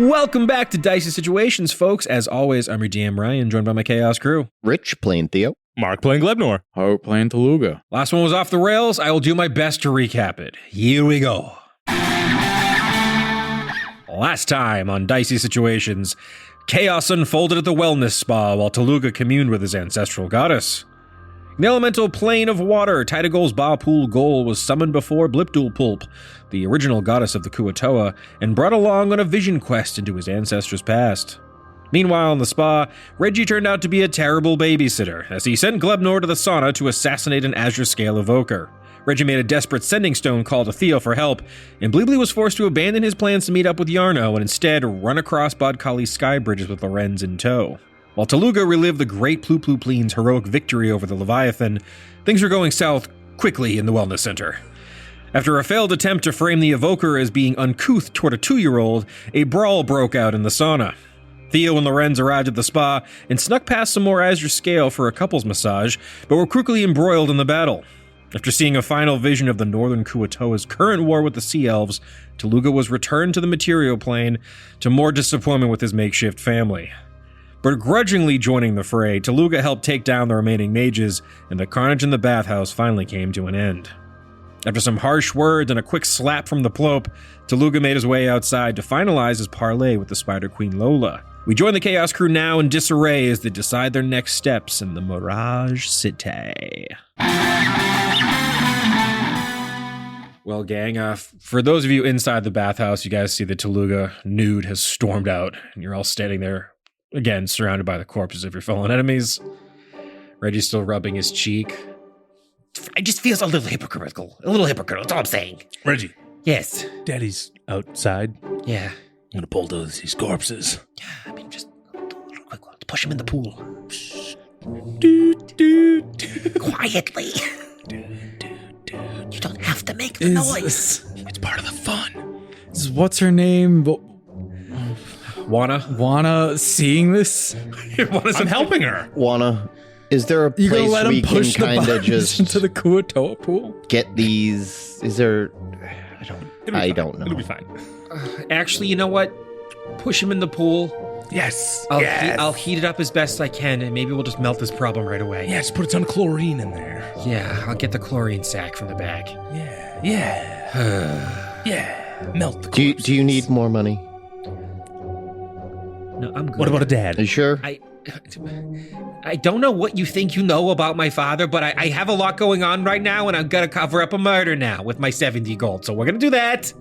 Welcome back to Dicey Situations, folks. As always, I'm your DM, Ryan, joined by my Chaos crew. Rich playing Theo. Mark playing Glebnor. Harout playing Tooluuga. Last one was off the rails. I will do my best to recap it. Here we go. Last time on Dicey Situations, chaos unfolded at the wellness spa while Tooluuga communed with his ancestral goddess. In the elemental plane of water, Tidagol's Ba Pool Gol was summoned before Ploopploopleen, the original goddess of the Kuatoa, and brought along on a vision quest into his ancestors' past. Meanwhile, in the spa, Reggie turned out to be a terrible babysitter, as he sent Glebnor to the sauna to assassinate an Azure Scale evoker. Reggie made a desperate sending stone call to Theo for help, and Bleebly was forced to abandon his plans to meet up with Yarno and instead run across Bodkali's sky bridges with Lorenz in tow. While Tooluuga relived the great Ploopplooplene's heroic victory over the Leviathan, things were going south quickly in the Wellness Center. After a failed attempt to frame the evoker as being uncouth toward a 2-year-old, a brawl broke out in the sauna. Theo and Lorenz arrived at the spa and snuck past some more Azure Scale for a couple's massage, but were quickly embroiled in the battle. After seeing a final vision of the northern Kuatoa's current war with the Sea Elves, Tooluuga was returned to the material plane to more disappointment with his makeshift family. Begrudgingly joining the fray, Tooluuga helped take down the remaining mages, and the carnage in the bathhouse finally came to an end. After some harsh words and a quick slap from the Ploop, Tooluuga made his way outside to finalize his parley with the Spider Queen Lola. We join the Chaos crew now in disarray as they decide their next steps in the Mirage City. Well, gang, for those of you inside the bathhouse, you guys see that Tooluuga, nude, has stormed out, and you're all standing there, again, surrounded by the corpses of your fallen enemies. Reggie's still rubbing his cheek. It just feels a little hypocritical. That's all I'm saying. Reggie. Yes. Daddy's outside. Yeah. I'm gonna bulldoze these corpses. Yeah, I mean, just do a little quick one. Push him in the pool. Quietly. You don't have to make the noise. It's part of the fun. What's her name? Wana seeing this? I'm helping her. Wana, is there a You gonna place let we him push can the kind of bodies just into the Kuatoa pool? get these? Is there? I don't know. It'll be fine. Actually, you know what? Push him in the pool. Yes. I'll heat it up as best I can, and maybe we'll just melt this problem right away. Yeah, just put a ton of chlorine in there. Yeah, I'll get the chlorine sack from the bag. Yeah. Yeah. Melt the corpses. Do you need more money? No, I'm good. What about a dad? Are you sure? I don't know what you think you know about my father, but I have a lot going on right now, and I'm gonna cover up a murder now with my 70 gold. So we're gonna do that.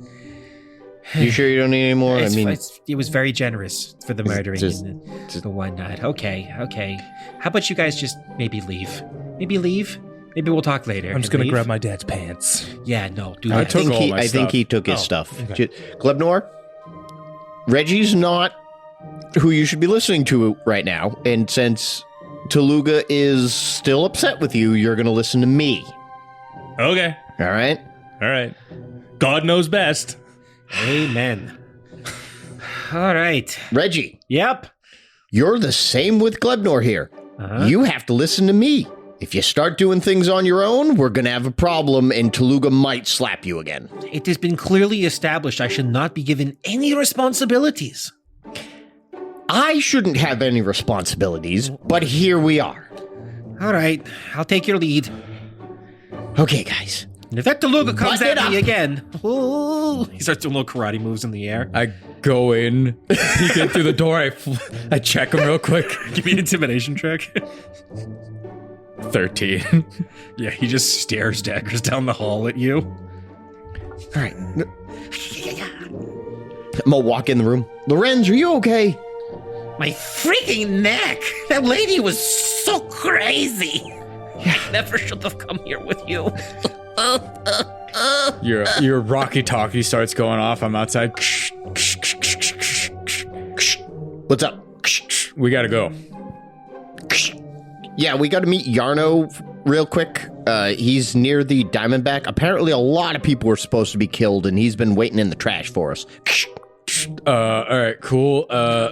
You sure you don't need any more? It was very generous for the murdering and the whatnot. Okay. How about you guys just maybe leave? Maybe we'll talk later. I'm just gonna grab my dad's pants. Yeah, no, do I that. think he took his stuff. Okay. Glebnor, Reggie's not who you should be listening to right now, and since Tooluuga is still upset with you, you're going to listen to me. Okay. All right? All right. God knows best. Amen. All right. Reggie. Yep. You're the same with Glebnor here. Uh-huh. You have to listen to me. If you start doing things on your own, we're going to have a problem, and Tooluuga might slap you again. It has been clearly established I should not be given any responsibilities. I shouldn't have any responsibilities, but here we are. All right. I'll take your lead. Okay, guys. And if that Tooluuga comes Button at it me up. again, he starts doing little karate moves in the air. I go in, peek in through the door, I check him real quick. Give me an intimidation check. 13. Yeah, he just stares daggers down the hall at you. All right. I'm going to walk in the room. Lorenz, are you okay? My freaking neck! That lady was so crazy! I never should have come here with you. Your Rocky Talkie starts going off. I'm outside. What's up? We gotta go. Yeah, we got to meet Yarno real quick. He's near the Diamondback. Apparently, a lot of people were supposed to be killed, and he's been waiting in the trash for us. All right, cool.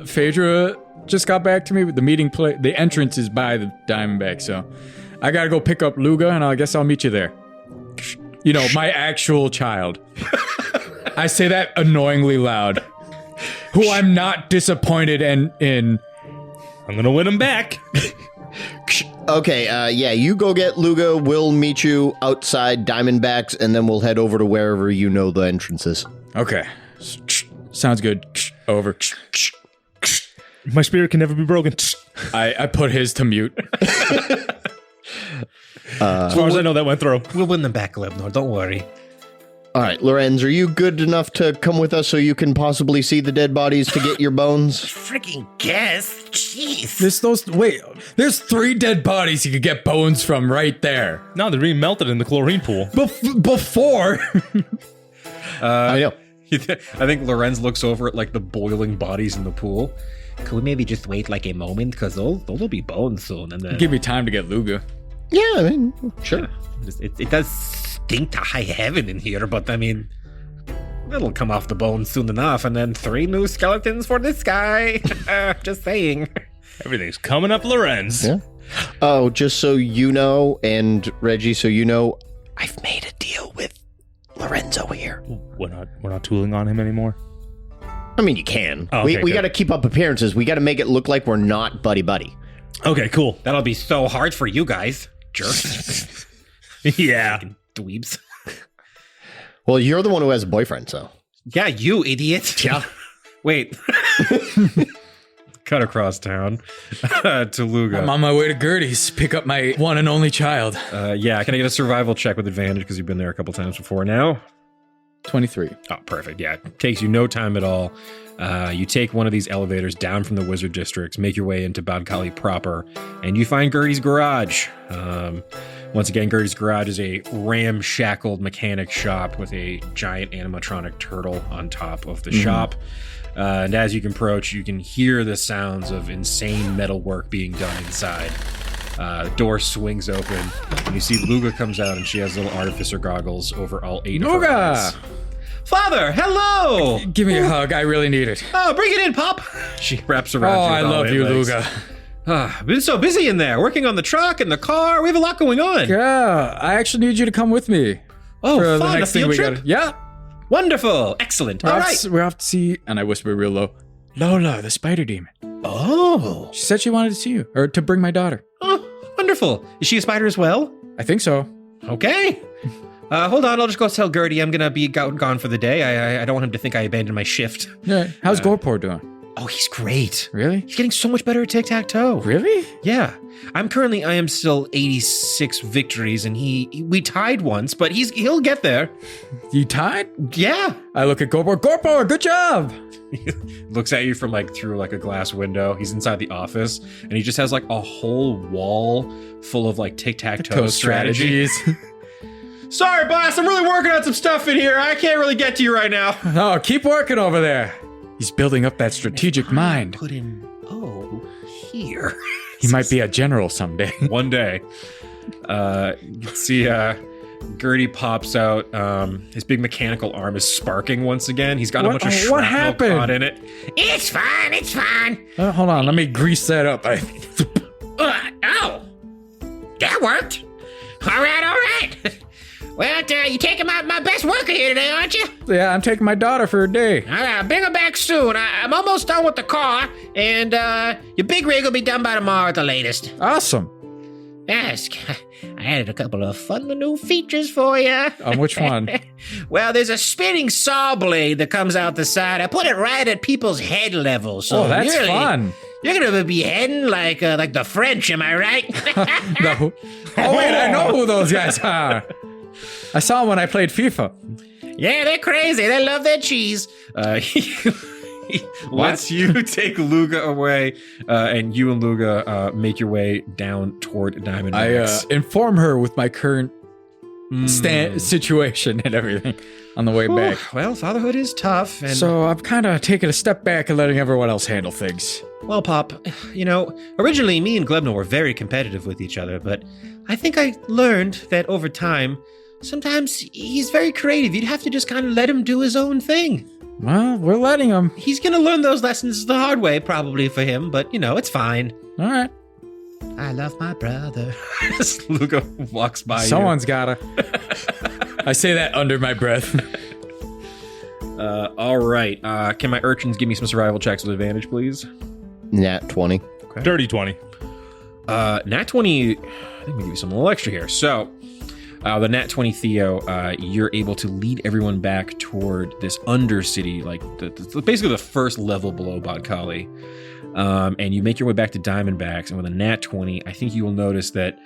Phaedra just got back to me with the meeting the entrance is by the Diamondback, so I gotta go pick up Luga, and I guess I'll meet you there. You know, my actual child. I say that annoyingly loud. who I'm not disappointed in. I'm gonna win him back. Okay, yeah, you go get Luga. We'll meet you outside Diamondbacks, and then we'll head over to wherever you know the entrance is. Okay. Sounds good. Over. My spirit can never be broken. I put his to mute. As far as I know, that went through. We'll win them back, Glebnor. Don't worry. All right, Lorenz, are you good enough to come with us so you can possibly see the dead bodies to get your bones? Freaking guess. Jeez. There's 3 dead bodies you could get bones from right there. No, they're being melted in the chlorine pool. Before. I know. I think Lorenz looks over at like the boiling bodies in the pool. Could we maybe just wait like a moment? Because those will be bones soon. And then Give me time to get Luga. Yeah, I mean, sure. it does stink to high heaven in here, but I mean, it'll come off the bones soon enough. And then 3 new skeletons for this guy. Just saying. Everything's coming up Lorenz. Yeah. Oh, just so you know, and Reggie, so you know, I've made a deal with Lorenzo here. We're not tooling on him anymore. I mean, you can. Oh, okay, we good. got to keep up appearances. We got to make it look like we're not buddy-buddy. Okay, cool. That'll be so hard for you guys. Jerks. Yeah. Fucking dweebs. Well, you're the one who has a boyfriend, so. Yeah, you idiot. Yeah. Wait. Cut across town. Tooluuga. I'm on my way to Gertie's. Pick up my one and only child. Yeah, can I get a survival check with advantage because you've been there a couple times before now? 23. Oh, perfect. Yeah, it takes you no time at all. You take one of these elevators down from the Wizard Districts, make your way into Badkali proper, and you find Gertie's garage. Once again, Gertie's garage is a ramshackled mechanic shop with a giant animatronic turtle on top of the shop. And as you can approach, you can hear the sounds of insane metalwork being done inside. The door swings open, and you see Luga comes out, and she has little artificer goggles over all 8 of her eyes. Father, hello! Give me a hug. I really need it. Oh, bring it in, Pop. She wraps around Oh, you. I with all love 8 you, legs. Luga. Been so busy in there, working on the truck and the car. We have a lot going on. Yeah, I actually need you to come with me. Oh, for fun, the next a thing field we trip? got. Yeah. Wonderful, excellent. All right. We're off to see, and I whisper real low, Lola the Spider Demon. Oh. She said she wanted to see you, or to bring my daughter. Oh, wonderful. Is she a spider as well? I think so. Okay. Hold on, I'll just go tell Gertie I'm gonna be gone for the day. I don't want him to think I abandoned my shift. Yeah. How's Gorpor doing? Oh, he's great. Really? He's getting so much better at tic-tac-toe. Really? Yeah. I am still 86 victories, and we tied once, but he'll get there. You tied? Yeah. I look at Gorpor. Gorpor, good job! Looks at you from through a glass window. He's inside the office, and he just has a whole wall full of tic-tac-toe strategies. Sorry, boss, I'm really working on some stuff in here. I can't really get to you right now. Oh, keep working over there. He's building up that strategic mind. Put him here. He might be a general someday. One day. You can see Gertie pops out. His big mechanical arm is sparking once again. He's got a bunch of shrapnel happened? caught in it. It's fine. It's fine. Hold on, let me grease that up. Oh. That worked. All right. Well, you're taking my best worker here today, aren't you? Yeah, I'm taking my daughter for a day. All right, bring her back soon. I'm almost done with the car, and your big rig will be done by tomorrow at the latest. Awesome. Yes, I added a couple of fun new features for you. Which one? Well, there's a spinning saw blade that comes out the side. I put it right at people's head level. So That's fun. You're gonna be heading like the French, am I right? No. Oh, wait, I know who those guys are. I saw them when I played FIFA. Yeah, they're crazy. They love their cheese. He lets you take Luga away, and you and Luga make your way down toward Diamondbacks. I inform her with my current situation and everything on the way back. Well, fatherhood is tough. And So I'm kind of taking a step back and letting everyone else handle things. Well, Pop, originally me and Glebnor were very competitive with each other, but I think I learned that over time, sometimes he's very creative. You'd have to just kind of let him do his own thing. Well, we're letting him. He's going to learn those lessons the hard way, probably for him, but, it's fine. All right. I love my brother. Luga walks by Someone's gotta. I say that under my breath. All right. Can my urchins give me some survival checks with advantage, please? Nat 20. Dirty 20. Nat 20, I think we give you some little extra here. So, the Nat 20 Theo, you're able to lead everyone back toward this undercity, like basically the first level below Bodkali. And you make your way back to Diamondbacks, and with a Nat 20, I think you will notice that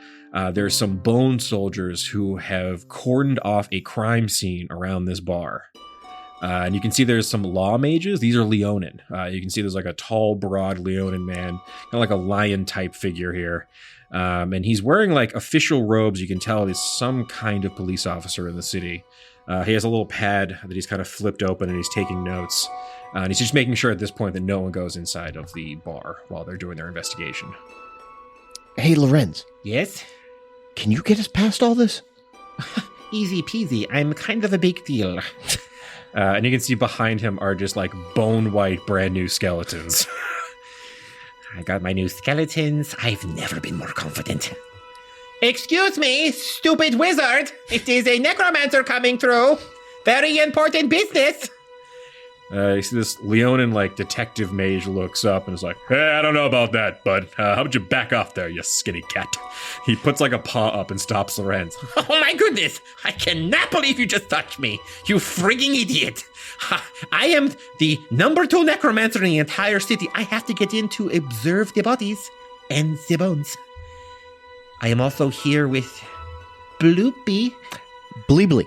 there's some bone soldiers who have cordoned off a crime scene around this bar. And you can see there's some law mages. These are Leonin. You can see there's like a tall, broad Leonin man, kind of like a lion-type figure here. And he's wearing like official robes. You can tell he's some kind of police officer in the city. He has a little pad that he's kind of flipped open and he's taking notes. And he's just making sure at this point that no one goes inside of the bar while they're doing their investigation. Hey, Lorenz, Yes? can you get us past all this? Easy peasy. I'm kind of a big deal. And you can see behind him are just like bone white, brand new skeletons. I got my new skeletons. I've never been more confident. Excuse me, stupid wizard. It is a necromancer coming through. Very important business. You see this Leonin like detective mage looks up and is like, "Hey, I don't know about that, bud. How about you back off there, you skinny cat?" He puts like a paw up and stops Lorenz. Oh my goodness! I cannot believe you just touched me, you frigging idiot! I am the number 2 necromancer in the entire city. I have to get in to observe the bodies and the bones. I am also here with Bloopy. Bleebly.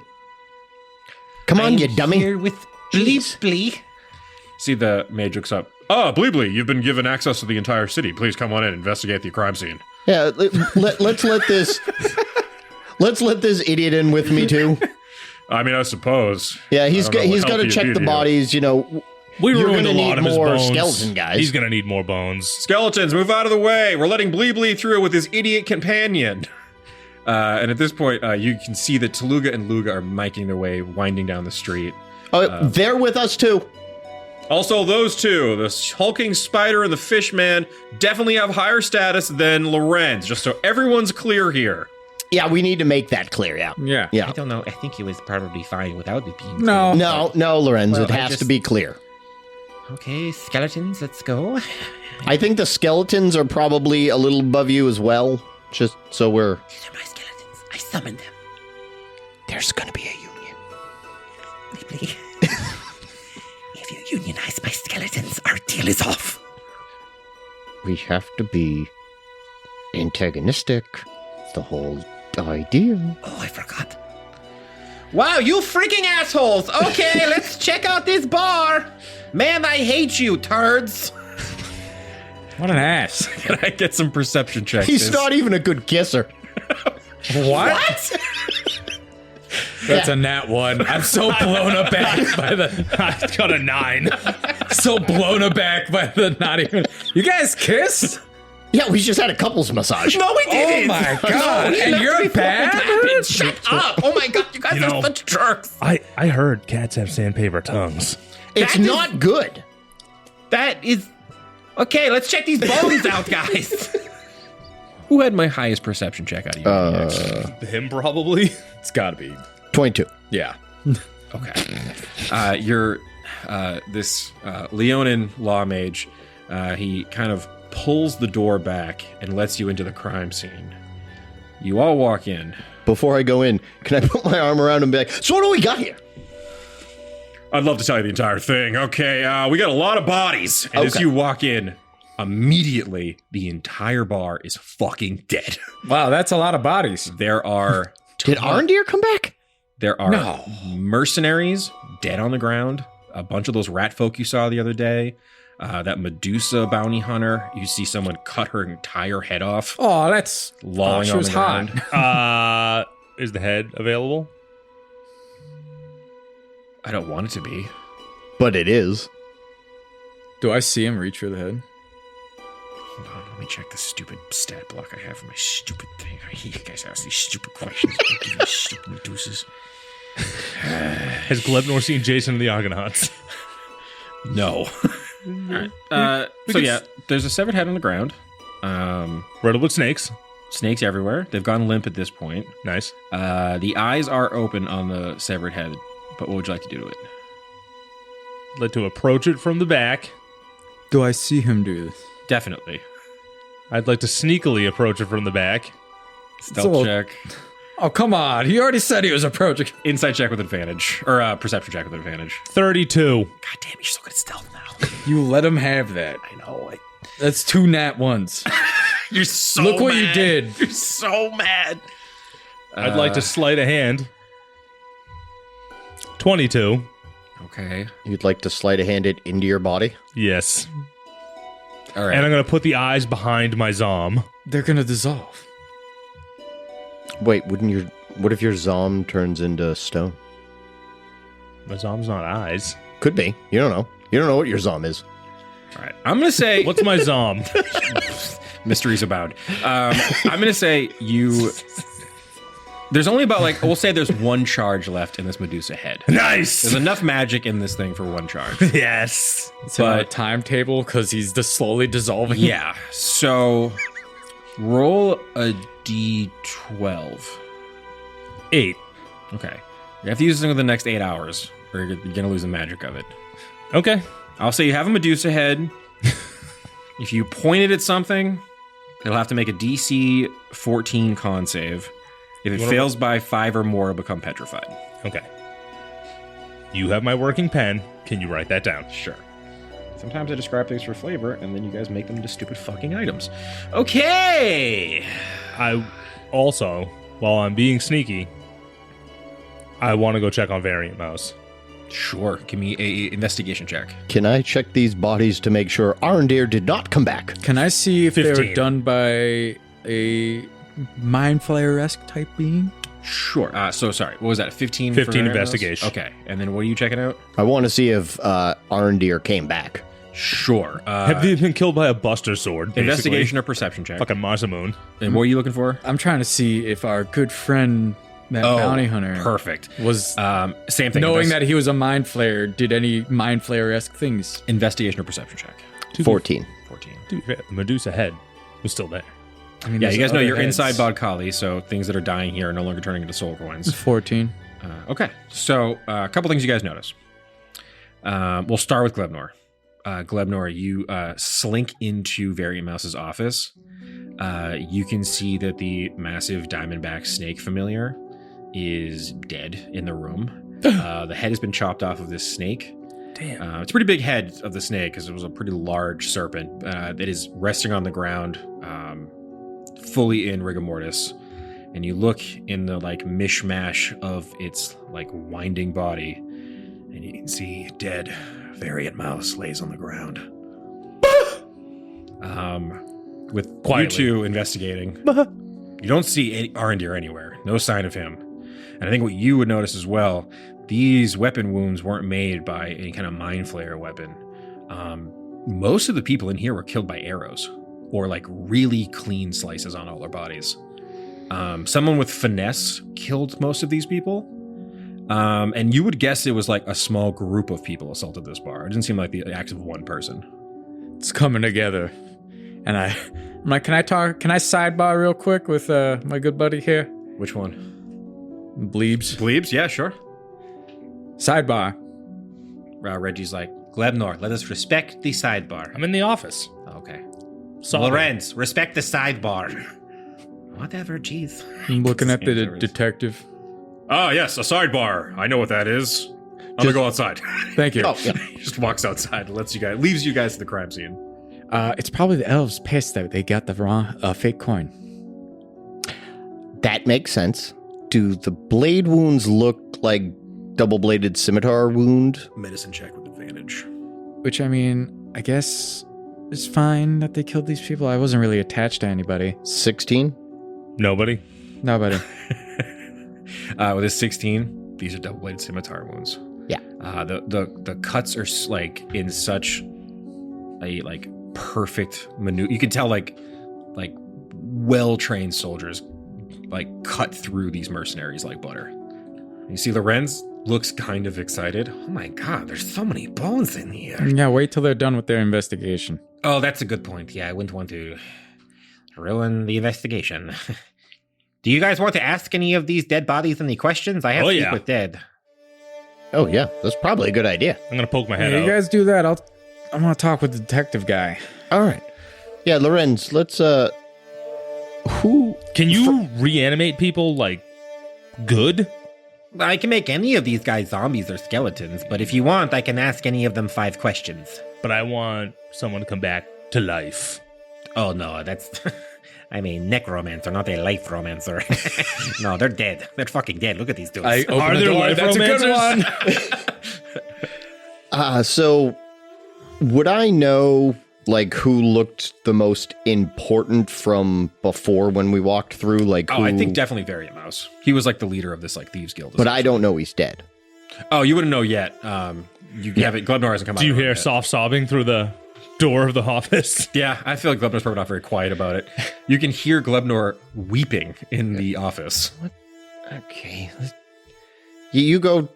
Come on, I'm you dummy. Here with Jeez. Bleeply. See the mage looks up. Oh, Bleebly, you've been given access to the entire city. Please come on in, investigate the crime scene. Yeah, let's let this idiot in with me too. I mean, I suppose. Yeah, he's I don't know what got to help check you'd the be to you. bodies. You know, We You're ruined a gonna lot need of his more bones. skeleton guys. He's gonna need more bones. Skeletons, move out of the way. We're letting Bleebly through with his idiot companion. And at this point, you can see that Tooluuga and Luga are making their way, winding down the street. Oh, they're with us too. Also, those two, the hulking spider and the fish man, definitely have higher status than Lorenz, just so everyone's clear here. Yeah, we need to make that clear. Yeah. Yeah. Yeah. I don't know. I think he was probably fine without it being. No. No, Lorenz, Well, it I has just- to be clear. Okay, skeletons, let's go. I think the skeletons are probably a little above you as well. Just so we're. These are my skeletons. I summoned them. There's gonna be a union. Bleeply. If you unionize my skeletons, our deal is off. We have to be antagonistic. It's the whole idea. Oh, I forgot. Wow, you freaking assholes! Okay, let's check out this bar. Man, I hate you, turds. What an ass. Can I get some perception checks? He's not even a good kisser. What? That's a nat 1. I'm so blown aback by the. I got a 9. So blown aback by the not even. You guys kissed? Yeah, we just had a couples massage. No, we Oh didn't. my god! We And left you're before it bad? happened. Shut up! Oh my god, you guys You are know- such jerks. I heard cats have sandpaper tongues. It's That is- not good. That is. Okay, let's check these bones out, guys. Who had my highest perception check out of you? Next? Him probably. It's gotta be. 22. Yeah. Okay. You're this Leonin law mage. He kind of pulls the door back and lets you into the crime scene. You all walk in. Before I go in, can I put my arm around him and be like, so what do we got here? I'd love to tell you the entire thing. Okay, we got a lot of bodies. And as Okay. you walk in, immediately the entire bar is fucking dead. Wow, that's a lot of bodies. There are Did Arndir come back? There are mercenaries dead on the ground. A bunch of those rat folk you saw the other day. That Medusa bounty hunter. You see someone cut her entire head off, Oh, that's. lolling she on was the hot. ground. Is the head available? I don't want it to be. But it is. Do I see him reach for the head? Hold on, let me check the stupid stat block I have for my stupid thing. I hate you guys ask these stupid questions. I give you stupid Medusas. Has Glebnor seen Jason and the Argonauts? No. So yeah, there's a severed head on the ground. Riddled with snakes. Snakes everywhere. They've gone limp at this point. Nice. The eyes are open on the severed head, but what would you like to do to it? I'd like to approach it from the back. Do I see him do this? Definitely. I'd like to sneakily approach it from the back. Stealth check. Oh, come on. He already said he was approaching. Insight check with advantage. Or perception check with advantage. 32. God damn, you're so good at stealth now. You let him have that. I know. That's 2 nat ones. You're so Look what mad. you did. You're so mad. I'd like to sleight a hand. 22. Okay. You'd like to sleight a hand it into your body? Yes. All right. And I'm going to put the eyes behind my Zom. They're going to dissolve. Wait, what if your Zom turns into stone? My Zom's not eyes. Could be. You don't know. You don't know what your Zom is. All right. I'm going to say... What's my Zom? Mysteries abound. I'm going to say you... There's only about, like, we'll say there's 1 charge left in this Medusa head. Nice! There's enough magic in this thing for 1 charge. Yes. It's on a timetable because he's just slowly dissolving. Yeah. So, roll a d12. 8. Okay. You have to use this thing within the next 8 hours, or you're going to lose the magic of it. Okay. I'll say you have a Medusa head. If you point it at something, it'll have to make a DC 14 con save. If it fails by 5 or more, it'll become petrified. Okay. You have my working pen. Can you write that down? Sure. Sometimes I describe things for flavor, and then you guys make them into stupid fucking items. Okay! I also, while I'm being sneaky, I want to go check on Variant Mouse. Sure. Give me a investigation check. Can I check these bodies to make sure Arendir did not come back? Can I see if they were 15. done by a mind flayer-esque type being? Sure. So, sorry. What was that? 15? 15 for investigation. Okay. And then what are you checking out? I want to see if Arendir came back. Sure. Have they been killed by a Buster Sword? Basically? Investigation or perception check. Fucking Masamoon. And what are you looking for? I'm trying to see if our good friend, that bounty hunter, Perfect. was Same thing. knowing that he was a mind flayer, did any mind flayer-esque things. Investigation or perception check. 14. 14. Dude, the Medusa head was still there. I mean, Yeah, there's you guys know other you're heads. inside Bodkali, so things that are dying here are no longer turning into soul coins. 14. Okay, so a couple things you guys notice. We'll start with Glebnor. Glebnor, you slink into Variant Mouse's office. You can see that the massive Diamondback snake familiar is dead in the room. The head has been chopped off of this snake. Damn. It's a pretty big head of the snake because it was a pretty large serpent that is resting on the ground, fully in rigor mortis. And you look in the like mishmash of its like winding body, and you can see dead Variant Mouse lays on the ground. With Quietly. you two investigating, you don't see any Arendir anywhere. No sign of him. And I think what you would notice as well, these weapon wounds weren't made by any kind of mind flayer weapon. Most of the people in here were killed by arrows or like really clean slices on all their bodies. Someone with finesse killed most of these people. And you would guess it was like a small group of people assaulted this bar. It didn't seem like the acts of one person. It's coming together. And I'm like, can I sidebar real quick with my good buddy here? Which one? Bleebs. Bleebs? Yeah, sure. Sidebar. Reggie's like, Glebnor, let us respect the sidebar. I'm in the office. Okay. Solid. Lorenz, respect the sidebar. Whatever, jeez. I'm looking at the Answer is- detective. Oh, yes, a sidebar. I know what that is. I'm gonna go outside. Thank you. Oh, yeah. He just walks outside and leaves you guys to the crime scene. It's probably the elves pissed that they got the wrong fake coin. That makes sense. Do the blade wounds look like double-bladed scimitar wound? Medicine check with advantage. Which, I mean, I guess it's fine that they killed these people. I wasn't really attached to anybody. 16? Nobody. Nobody. With a 16, these are double-bladed scimitar wounds. Yeah. The cuts are like in such a like perfect maneuver. You can tell like well-trained soldiers like cut through these mercenaries like butter. You see Lorenz looks kind of excited. Oh my god, there's so many bones in here. Yeah, wait till they're done with their investigation. Oh, that's a good point. Yeah, I wouldn't want to ruin the investigation. Do you guys want to ask any of these dead bodies any questions? I have Oh, to speak yeah. with dead. Oh, yeah. That's probably a good idea. I'm gonna poke my head Yeah, out. you guys do that. I'm gonna talk with the detective guy. All right. Yeah, Lorenz, let's, who... Can you reanimate people, like, good? I can make any of these guys zombies or skeletons, but if you want, I can ask any of them 5 questions. But I want someone to come back to life. Oh, no, that's... I mean, necromancer, not a life romancer. No, they're dead. They're fucking dead. Look at these dudes. Are there life That's a good romancers? one. So, would I know, like, who looked the most important from before when we walked through? Like, Oh, who... I think definitely Variant Mouse. He was like the leader of this like thieves guild. But I don't know he's dead. Oh, you wouldn't know yet. You haven't. Glebnor hasn't come out. Do you of it hear yet. soft sobbing through the door of the office? Yeah, I feel like Glebnor's probably not very quiet about it. You can hear Glebnor weeping in the office. Okay. You go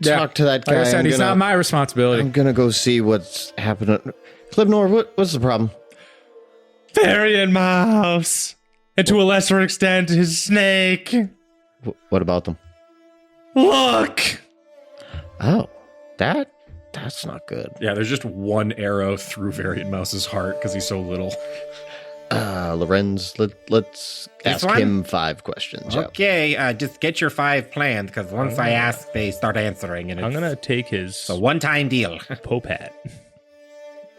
talk to that guy. Like I said, he's not my responsibility. I'm gonna go see what's happening. Glebnor, what's the problem? Varian Mouse. And to a lesser extent, his snake. What about them? Look! Oh, that's not good. Yeah, there's just one arrow through Variant Mouse's heart because he's so little. Lorenz, let's ask one? him 5 questions. Yeah. Okay, just get your 5 planned, because once I ask, they start answering, and it's I'm gonna take his a one-time deal. Pope hat.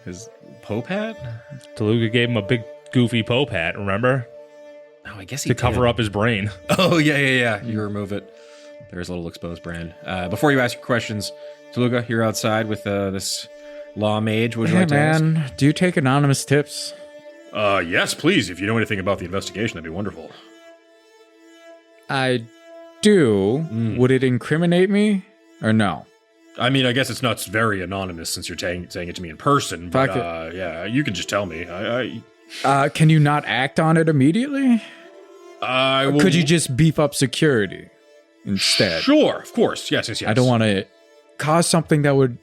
His Pope hat? Tooluuga gave him a big goofy Pope hat, remember? Oh, I guess he To cover up his brain. Oh, yeah. You remove it. There's a little exposed brand. Before you ask your questions, Tooluuga, you're outside with this law mage. Would you Hey, like to ask? man, do you take anonymous tips? Yes, please. If you know anything about the investigation, that'd be wonderful. I do. Would it incriminate me or no? I mean, I guess it's not very anonymous since you're saying it to me in person, but Fuck yeah, you can just tell me. Can you not act on it immediately? I will, Could you just beef up security instead? Sure, of course. Yes. I don't want to cause something that would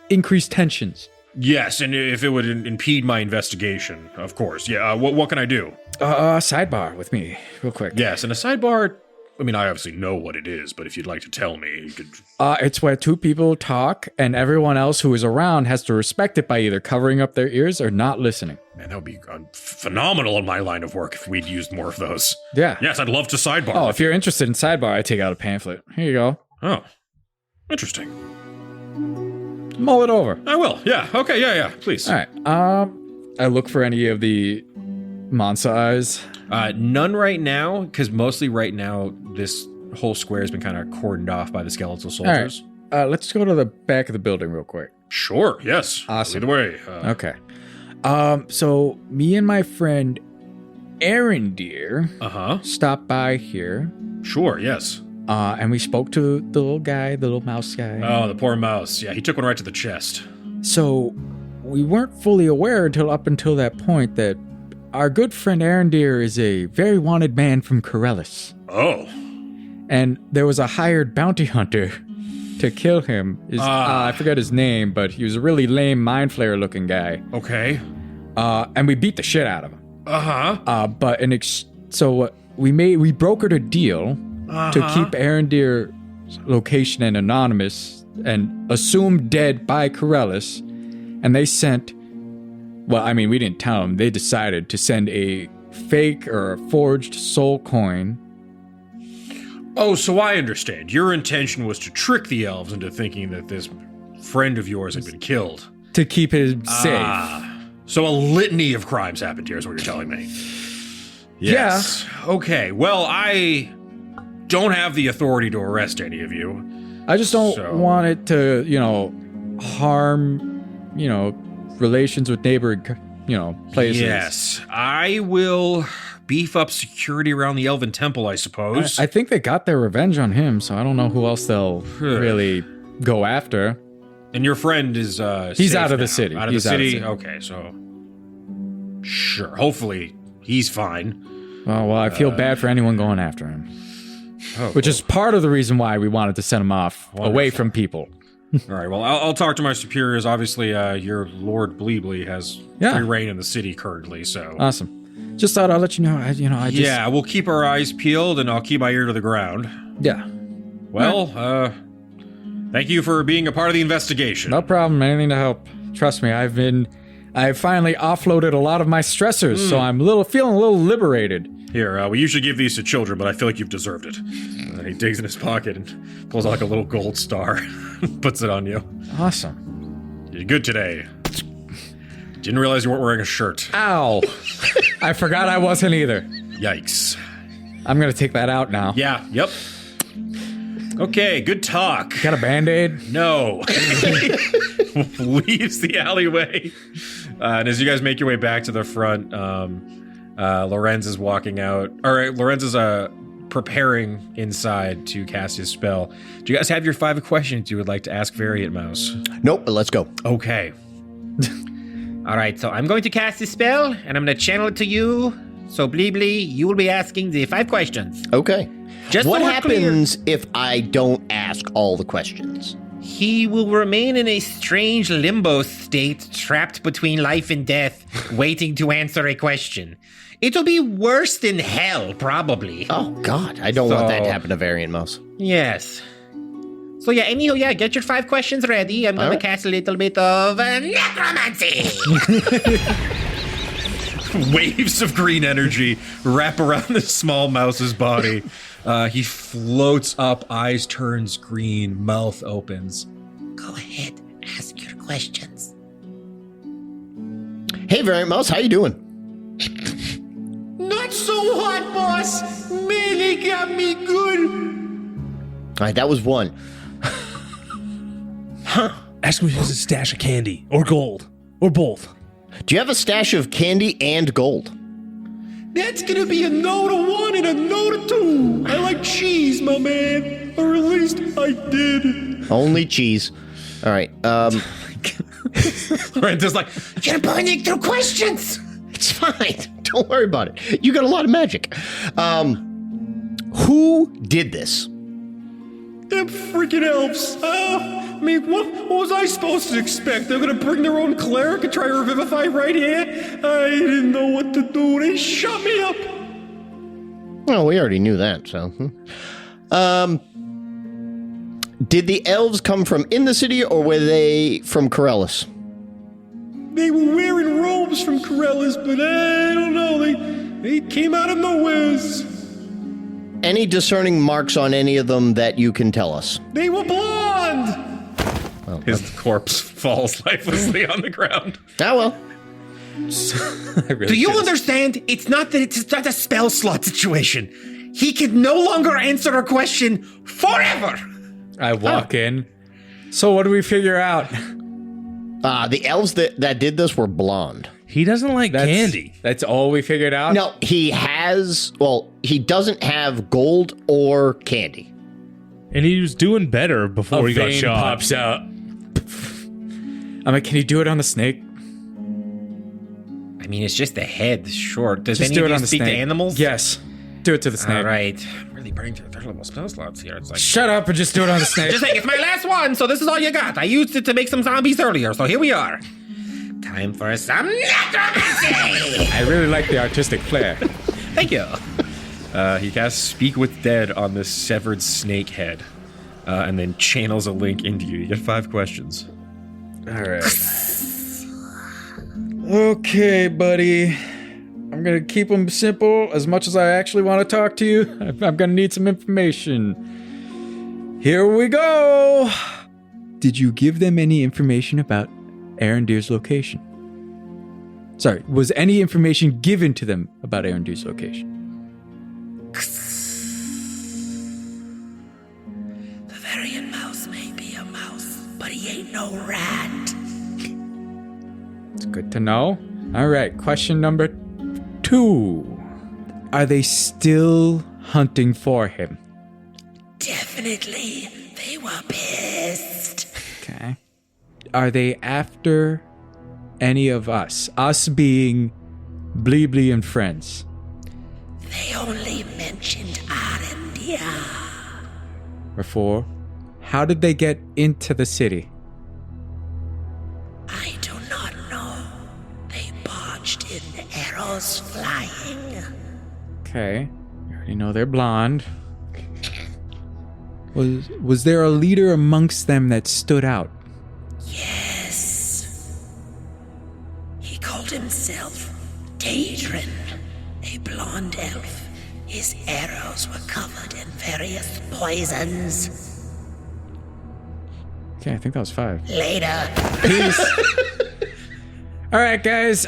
increase tensions. Yes, and if it would impede my investigation, of course. Yeah, what can I do? Sidebar with me, real quick. Yes, and a sidebar, I mean, I obviously know what it is, but if you'd like to tell me, you could... It's where 2 people talk, and everyone else who is around has to respect it by either covering up their ears or not listening. Man, that would be phenomenal in my line of work if we'd used more of those. Yeah. Yes, I'd love to sidebar. Oh, with if you're interested in sidebar, I take out a pamphlet. Here you go. Oh, interesting. Mull it over. I will. Yeah. Okay. Yeah. Please. All right. I look for any of the Mansa eyes. None right now, because mostly right now, this whole square has been kind of cordoned off by the skeletal soldiers. All right. Let's go to the back of the building real quick. Sure. Yes. Awesome. Either way. Okay. So me and my friend Aaron Deer stopped by here. Sure. Yes. And we spoke to the little guy, the little mouse guy. Oh, the poor mouse. Yeah, he took one right to the chest. So we weren't fully aware up until that point that our good friend Aaron Deer is a very wanted man from Corellis. Oh. And there was a hired bounty hunter to kill him. I forget his name, but he was a really lame mind flayer looking guy. Okay. And we beat the shit out of him. But we brokered a deal to keep Aaron Deer's location and anonymous and assumed dead by Corellis. And they sent, we didn't tell them. They decided to send a fake or a forged soul coin. Oh, so I understand. Your intention was to trick the elves into thinking that this friend of yours had been killed. To keep him safe. So a litany of crimes happened here is what you're telling me. Yes. Yeah. Okay. Well, I don't have the authority to arrest any of you. I just don't want it to, harm, relations with neighboring, places. Yes. I will beef up security around the Elven Temple, I suppose. I think they got their revenge on him, so I don't know who else they'll really go after. And your friend is he's out of the city. Out of the city? Okay, so sure. Hopefully he's fine. Well, I feel bad for anyone going after him. Which is part of the reason why we wanted to send him off away from people. All right, well, I'll talk to my superiors. Obviously, your Lord Bleebly has free reign in the city currently, so... Awesome. Just thought I'd let you know, Yeah, we'll keep our eyes peeled, and I'll keep my ear to the ground. Yeah. Well, Thank you for being a part of the investigation. No problem. Anything to help. Trust me, I've finally offloaded a lot of my stressors, so I'm feeling a little liberated. Here, we usually give these to children, but I feel like you've deserved it. And then he digs in his pocket and pulls out like a little gold star, puts it on you. Awesome. You're good today. Didn't realize you weren't wearing a shirt. Ow. I forgot I wasn't either. Yikes. I'm gonna take that out now. Yeah, yep. Okay, good talk. Got a Band-Aid? No. Leaves the alleyway. And as you guys make your way back to the front, Lorenz is walking out. Or Lorenz is preparing inside to cast his spell. Do you guys have your 5 questions you would like to ask Variant Mouse? Nope, but let's go. Okay. All right, so I'm going to cast this spell, and I'm going to channel it to you. So, Bleebly, you will be asking the 5 questions. Okay. Just what so we're happens if I don't ask all the questions? He will remain in a strange limbo state, trapped between life and death, waiting to answer a question. It'll be worse than hell, probably. Oh, God. I don't want that to happen to Variant Mouse. Yes. So anyhow, get your 5 questions ready. I'm going to cast a little bit of necromancy. Waves of green energy wrap around the small mouse's body. He floats up, eyes turns green, mouth opens. Go ahead, ask your questions. Hey, Variant Mouse, how you doing? Not so hot, boss. Melee got me good. All right, that was 1. Ask him if he has a stash of candy or gold or both. Do you have a stash of candy and gold? That's gonna be a no to 1 and a no to 2. I like cheese, my man. Or at least I did. Only cheese. All right. Lorenz like, You're burning through questions. It's fine. Don't worry about it. You got a lot of magic. Who did this? them freaking elves. I mean, what was I supposed to expect? They're gonna bring their own cleric and try to revivify right here? I didn't know what to do. They shut me up. Well, we already knew that, so. Did the elves come from in the city, or were they from Corellis? They were wearing robes from Corellis, but I don't know. They came out of nowheres. Any discerning marks on any of them that you can tell us? They were blonde. Well, his corpse falls lifelessly on the ground. Ah, well. Do you understand? It's not a spell slot situation. He can no longer answer a question forever. I walk in. So what do we figure out? The elves that did this were blonde. He doesn't like candy. That's all we figured out? No, he doesn't have gold or candy. And he was doing better before he got vein shot. pops out. I'm like, can you do it on the snake? I mean, it's just a head, short. Does Just any do of it you on the speak to snake. animals? Yes. Do it to the snake. All right. I'm really burning through their little spell slots here. It's like, Shut up and just do it on the snake. just saying, it's my last one, so this is all you got. I used it to make some zombies earlier, so here we are. Time for some necromancy! I really like the artistic flair. Thank you. He casts Speak with Dead on this severed snake head, and then channels a link into you. You get 5 questions. All right. Okay, buddy. I'm going to keep them simple as much as I actually want to talk to you. I'm going to need some information. Here we go. Did you give them any information about Arendir's location? Sorry, was any information given to them about Arendir's location? The Varian mouse may be a mouse, but he ain't no rat. It's good to know. All right, question number 2. Are they still hunting for him? Definitely. They were pissed. Okay. Are they after any of us? Us being Bleebly and friends. They only mentioned Arendir. Or 4. How did they get into the city? I do not know. They barged in, arrows flying. Okay. You already know they're blonde. Was there a leader amongst them that stood out? Yes. He called himself Daedrin, a blonde elf. His arrows were covered in various poisons. Okay, I think that was 5. Later. All right, guys.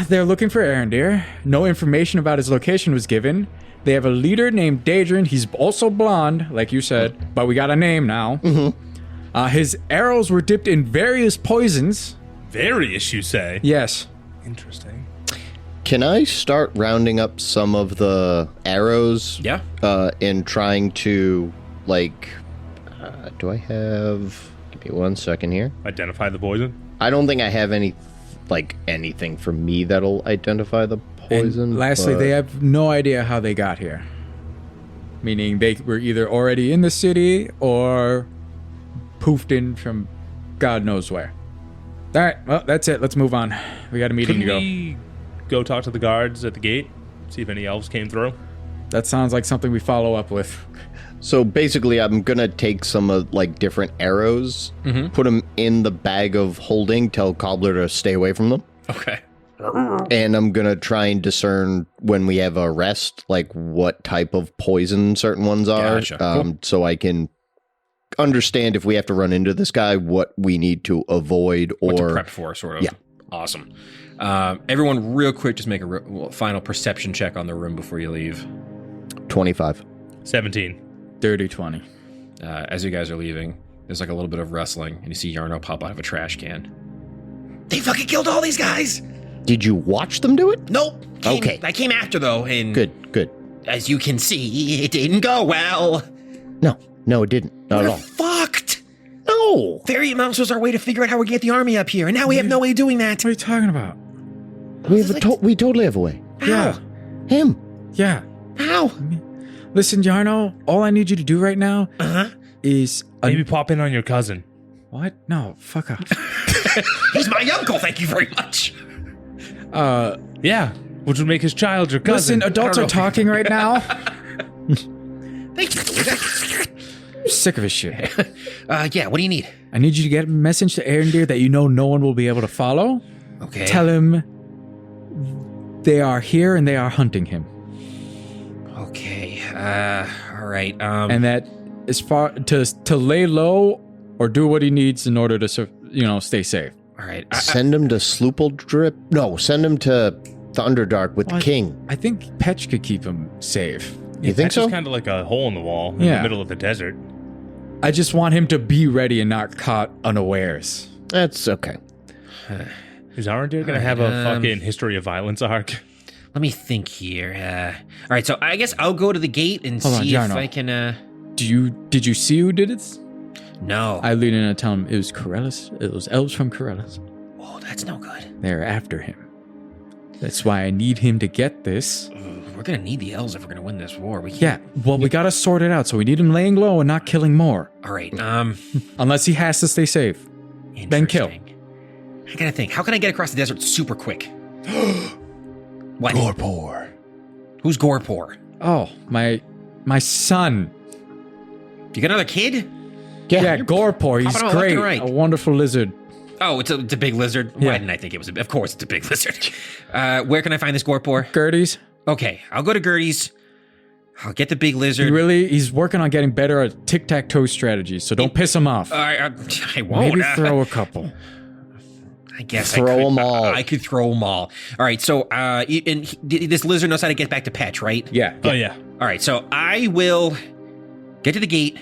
They're looking for Arendir. No information about his location was given. They have a leader named Daedrin. He's also blonde, like you said, but we got a name now. Mm-hmm. His arrows were dipped in various poisons. Various, you say? Yes. Interesting. Can I start rounding up some of the arrows? Yeah. And trying to, do I have... Give me 1 second here. Identify the poison? I don't think I have anything for me that'll identify the poison. And lastly, they have no idea how they got here. Meaning they were either already in the city or poofed in from God knows where. All right, well, that's it. Let's move on. We got a meeting Couldn't to go. we go talk to the guards at the gate? See if any elves came through? That sounds like something we follow up with. So basically, I'm gonna take some of different arrows, put them in the bag of holding, tell Cobbler to stay away from them, Okay. and I'm gonna try and discern when we have a rest, what type of poison certain ones are, Gotcha. so I can understand if we have to run into this guy, what we need to avoid What to or prep for, sort of. Yeah. Awesome. Everyone, real quick, just make a final perception check on the room before you leave. 25. 17. Dirty 20. As you guys are leaving, there's a little bit of wrestling, and you see Yarno pop out of a trash can. They fucking killed all these guys. Did you watch them do it? Nope. Okay. I came after, though, and Good. as you can see, it didn't go well. No, it didn't. Not at We're all. fucked. No. Variant Mounts was our way to figure out how we get the army up here, and now we have no way of doing that. What are you talking about? We totally have a way. Yeah. Him. Yeah. How? Listen, Yarno, all I need you to do right now is... Maybe pop in on your cousin. What? No, fuck off. He's my uncle, thank you very much. Yeah, which would make his child your cousin. Listen, adults are talking right now. Thank you. I'm sick of his shit. Yeah, what do you need? I need you to get a message to Arendir that you know no one will be able to follow. Okay. Tell him they are here and they are hunting him. Okay. All right. And that as far to lay low or do what he needs in order to stay safe. All right. Send him to Sloopeldrip. No, send him to the Underdark with the king. I think Petch could keep him safe. You think so? It's kind of like a hole in the wall in Yeah. the middle of the desert. I just want him to be ready and not caught unawares. That's okay. Is Arendir going to have a fucking history of violence arc? Let me think here. All right. So I guess I'll go to the gate and Hold on, see if Yarno. I can. Did you see who did this? No. I lean in and tell him it was Corellis. It was elves from Corellis. Oh, that's no good. They're after him. That's why I need him to get this. We're gonna need the elves if we're gonna win this war. We Yeah, can't. well, we gotta sort it out. So we need him laying low and not killing more. All right. Unless he has to stay safe. Then kill. Interesting. I gotta think. How can I get across the desert super quick? What? Gorpor. Who's Gorpor? Oh, my son. You got another kid? Yeah, Gorpor. He's popping out left great. and right. A wonderful lizard. Oh, it's a big lizard. Yeah. Why didn't I think it was? Of course, it's a big lizard. Where can I find this Gorpor? Gertie's. Okay, I'll go to Gertie's. I'll get the big lizard. He's working on getting better at tic-tac-toe strategies, so don't piss him off. I won't. Maybe throw a couple. I guess Throw I could, 'em all. I could throw them all. All right, so this lizard knows how to get back to Petch, right? Yeah. Oh, yeah. All right, so I will get to the gate.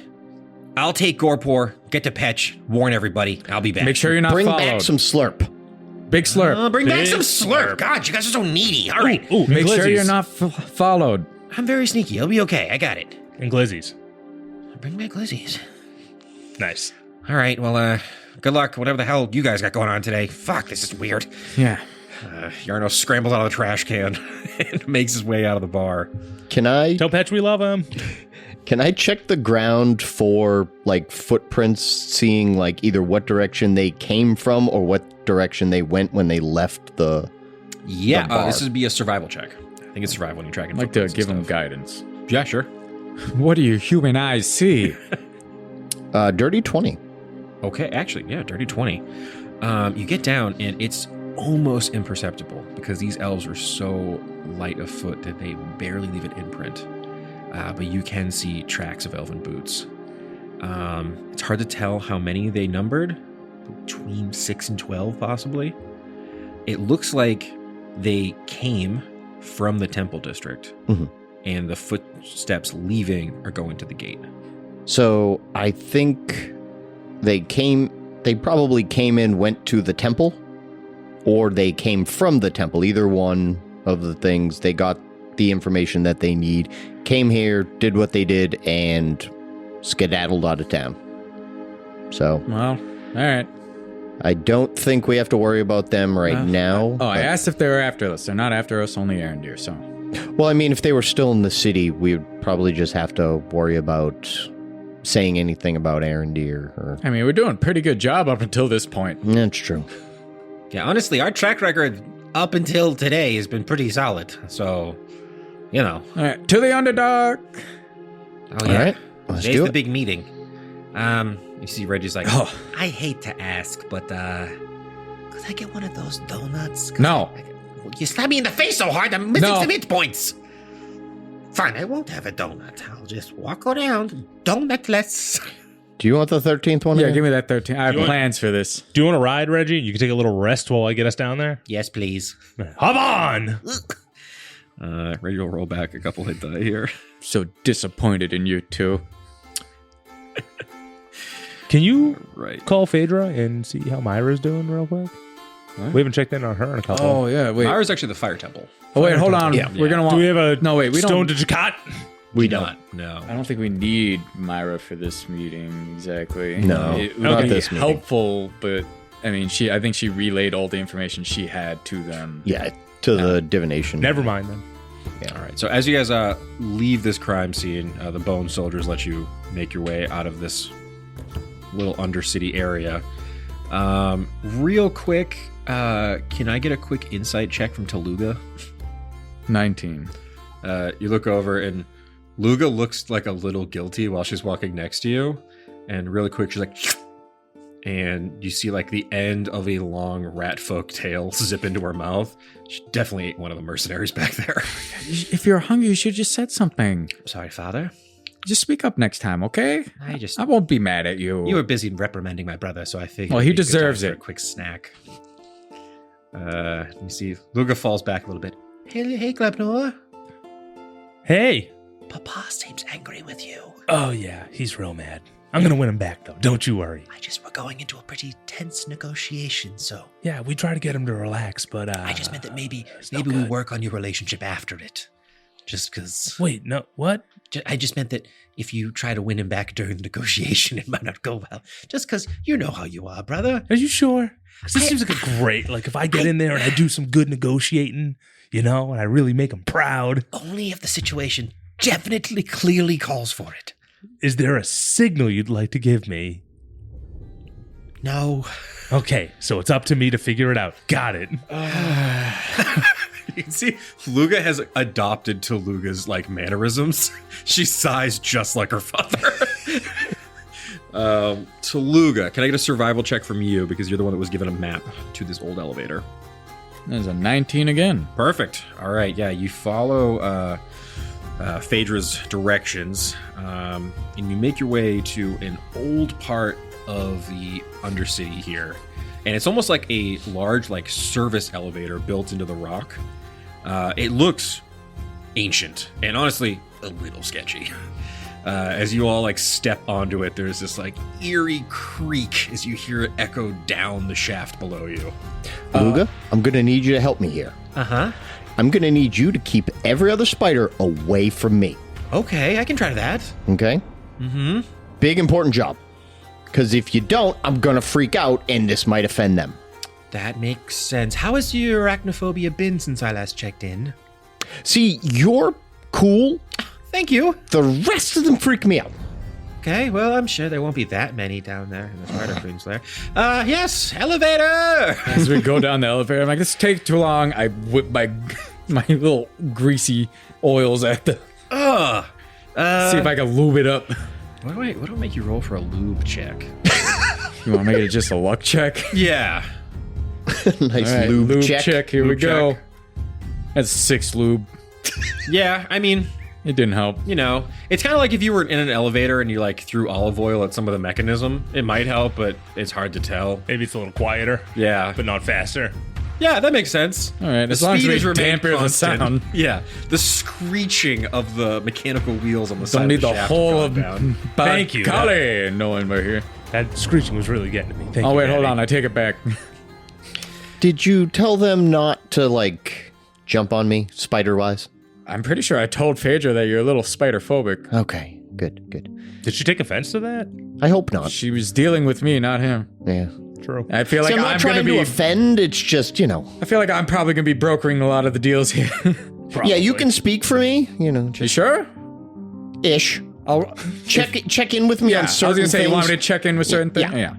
I'll take Gorpor, get to Petch, warn everybody. I'll be back. Make sure you're not Bring followed. back some slurp. Big slurp. Bring back Big some slurp. slurp. God, you guys are so needy. All right. Ooh, Make sure Glizzies. you're not followed. I'm very sneaky. I'll be okay. I got it. And Glizzies. Bring back Glizzies. Nice. All right, well, good luck, whatever the hell you guys got going on today. Fuck, this is weird. Yeah. Yarno scrambles out of the trash can and makes his way out of the bar. Can I Tell Petch we love him. check the ground for footprints, seeing either what direction they came from or what direction they went when they left the Yeah, bar. this would be a survival check. I think it's survival when you're tracking I'd like to footprints and give him stuff. guidance. Yeah, sure. What do your human eyes see? Dirty 20. Okay, actually, yeah, dirty 20. You get down, and it's almost imperceptible because these elves are so light of foot that they barely leave an imprint. But you can see tracks of elven boots. It's hard to tell how many they numbered, between 6 and 12 possibly. It looks like they came from the temple district, and the footsteps leaving are going to the gate. So I think they probably came in, went to the temple, or they came from the temple. Either one of the things. They got the information that they need, came here, did what they did, and skedaddled out of town. So, Well, all right. I don't think we have to worry about them right now. Oh, I asked if they were after us. They're not after us, only Arendir, so. Well, I mean, if they were still in the city, we would probably just have to worry about saying anything about Arendir. Or... I mean, we're doing a pretty good job up until this point. That's true. Yeah, honestly, our track record up until today has been pretty solid. So, you know. All right, to the Underdark. Oh, yeah. All right, let's Today's do the it. big meeting. You see Reggie's like, I hate to ask, but, could I get one of those donuts? No. You slap me in the face so hard, I'm missing No. some hit points. Fine, I won't have a donut. I'll just walk around donutless. Do you want the 13th one? Yeah, again? give me that 13. I have You want- plans for this. Do you want to ride, Reggie? You can take a little rest while I get us down there. Yes, please. Hop on! Ready to roll back a couple hit die here. So disappointed in you two. Can you Right. call Phaedra and see how Myra's doing real quick? We haven't checked in on her in a couple. Oh, yeah, wait. Ours actually the fire temple. Oh, wait, hold on. Yeah. We're going to want... Do we have a No, wait, we stone don't... to Jakat? We Do don't. not. No. I don't think we need Myra for this meeting exactly. No, it not would be this meeting. helpful, but I mean, I think she relayed all the information she had to them. Yeah, to the divination. Never mind then. All right. So as you guys leave this crime scene, the bone soldiers let you make your way out of this little undercity area. Real quick, can I get a quick insight check from Tooluuga? 19. You look over and Luga looks like a little guilty while she's walking next to you. And really quick, she's like, and you see like the end of a long rat folk tail zip into her mouth. She definitely ate one of the mercenaries back there. If you're hungry, you should just said something. Sorry, Father. Just speak up next time, okay? I won't be mad at you. You were busy reprimanding my brother, so I figured. Well, he it'd be a good deserves time for it. A quick snack. You see Luga falls back a little bit. Hey, Glebnor. Hey. Papa seems angry with you. Oh, yeah. He's real mad. I'm going to win him back, though. Don't you worry. We're going into a pretty tense negotiation, so Yeah, we try to get him to relax, but... I just meant that maybe no we good. work on your relationship after it. Just because... Wait, no, what? I just meant that if you try to win him back during the negotiation, it might not go well. Just because you know how you are, brother. Are you sure? 'Cause this seems like a great... Like, if I get in there and I do some good negotiating, you know, and I really make him proud... Only if the situation definitely, clearly calls for it. Is there a signal you'd like to give me? No. Okay, so it's up to me to figure it out. Got it. You can see Luga has adopted Tooluuga's like mannerisms. She sighs just like her father. Tooluuga, can I get a survival check from you because you're the one that was given a map to this old elevator? There's a 19 again. Perfect. All right, yeah, you follow Phaedra's directions, and you make your way to an old part of the Undercity here. And it's almost like a large like service elevator built into the rock. It looks ancient and honestly a little sketchy. As you all like step onto it, there's this like eerie creak as you hear it echo down the shaft below you. Luga, I'm going to need you to help me here. Uh-huh. I'm going to need you to keep every other spider away from me. Okay, I can try that. Okay? Mm-hmm. Big important job. Because if you don't, I'm going to freak out and this might offend them. That makes sense. How has your arachnophobia been since I last checked in? See, you're cool. Thank you. The rest of them freak me out. Okay, well, I'm sure there won't be that many down there in the Spider Queen's lair. Yes, elevator! As we go down the elevator, I'm like, this take too long. I whip my little greasy oils at the... See if I can lube it up. What do I make you roll for a lube check? You want to make it just a luck check? Yeah. Nice All right, lube check. Here we Lube go. check. That's 6 lube. Yeah, I mean, It didn't help. you know, it's kind of like if you were in an elevator and you like threw olive oil at some of the mechanism. It might help, but it's hard to tell. Maybe it's a little quieter, Yeah. but not faster. Yeah, that makes sense. All right, The as long as speed we has remained damper the constant. sound. Yeah, the screeching of the mechanical wheels on the side Don't of need the the shaft whole have of gone down. Thank you. Kali knowing we're here. That screeching was really getting to me. Thank Oh, you, wait, hold Daddy. on. I take it back. Did you tell them not to, like, jump on me, spider-wise? I'm pretty sure I told Phaedra that you're a little spider-phobic. Okay, good. Did she take offense to that? I hope not. She was dealing with me, not him. Yeah. True. I feel like See, I'm not I'm trying going to to be... offend, it's just, I feel like I'm probably going to be brokering a lot of the deals here. Yeah, you can speak for me, You just sure? ish. I'll... Check in with me Yeah, on I was certain going to say, things. you want me to check in with certain things? Yeah.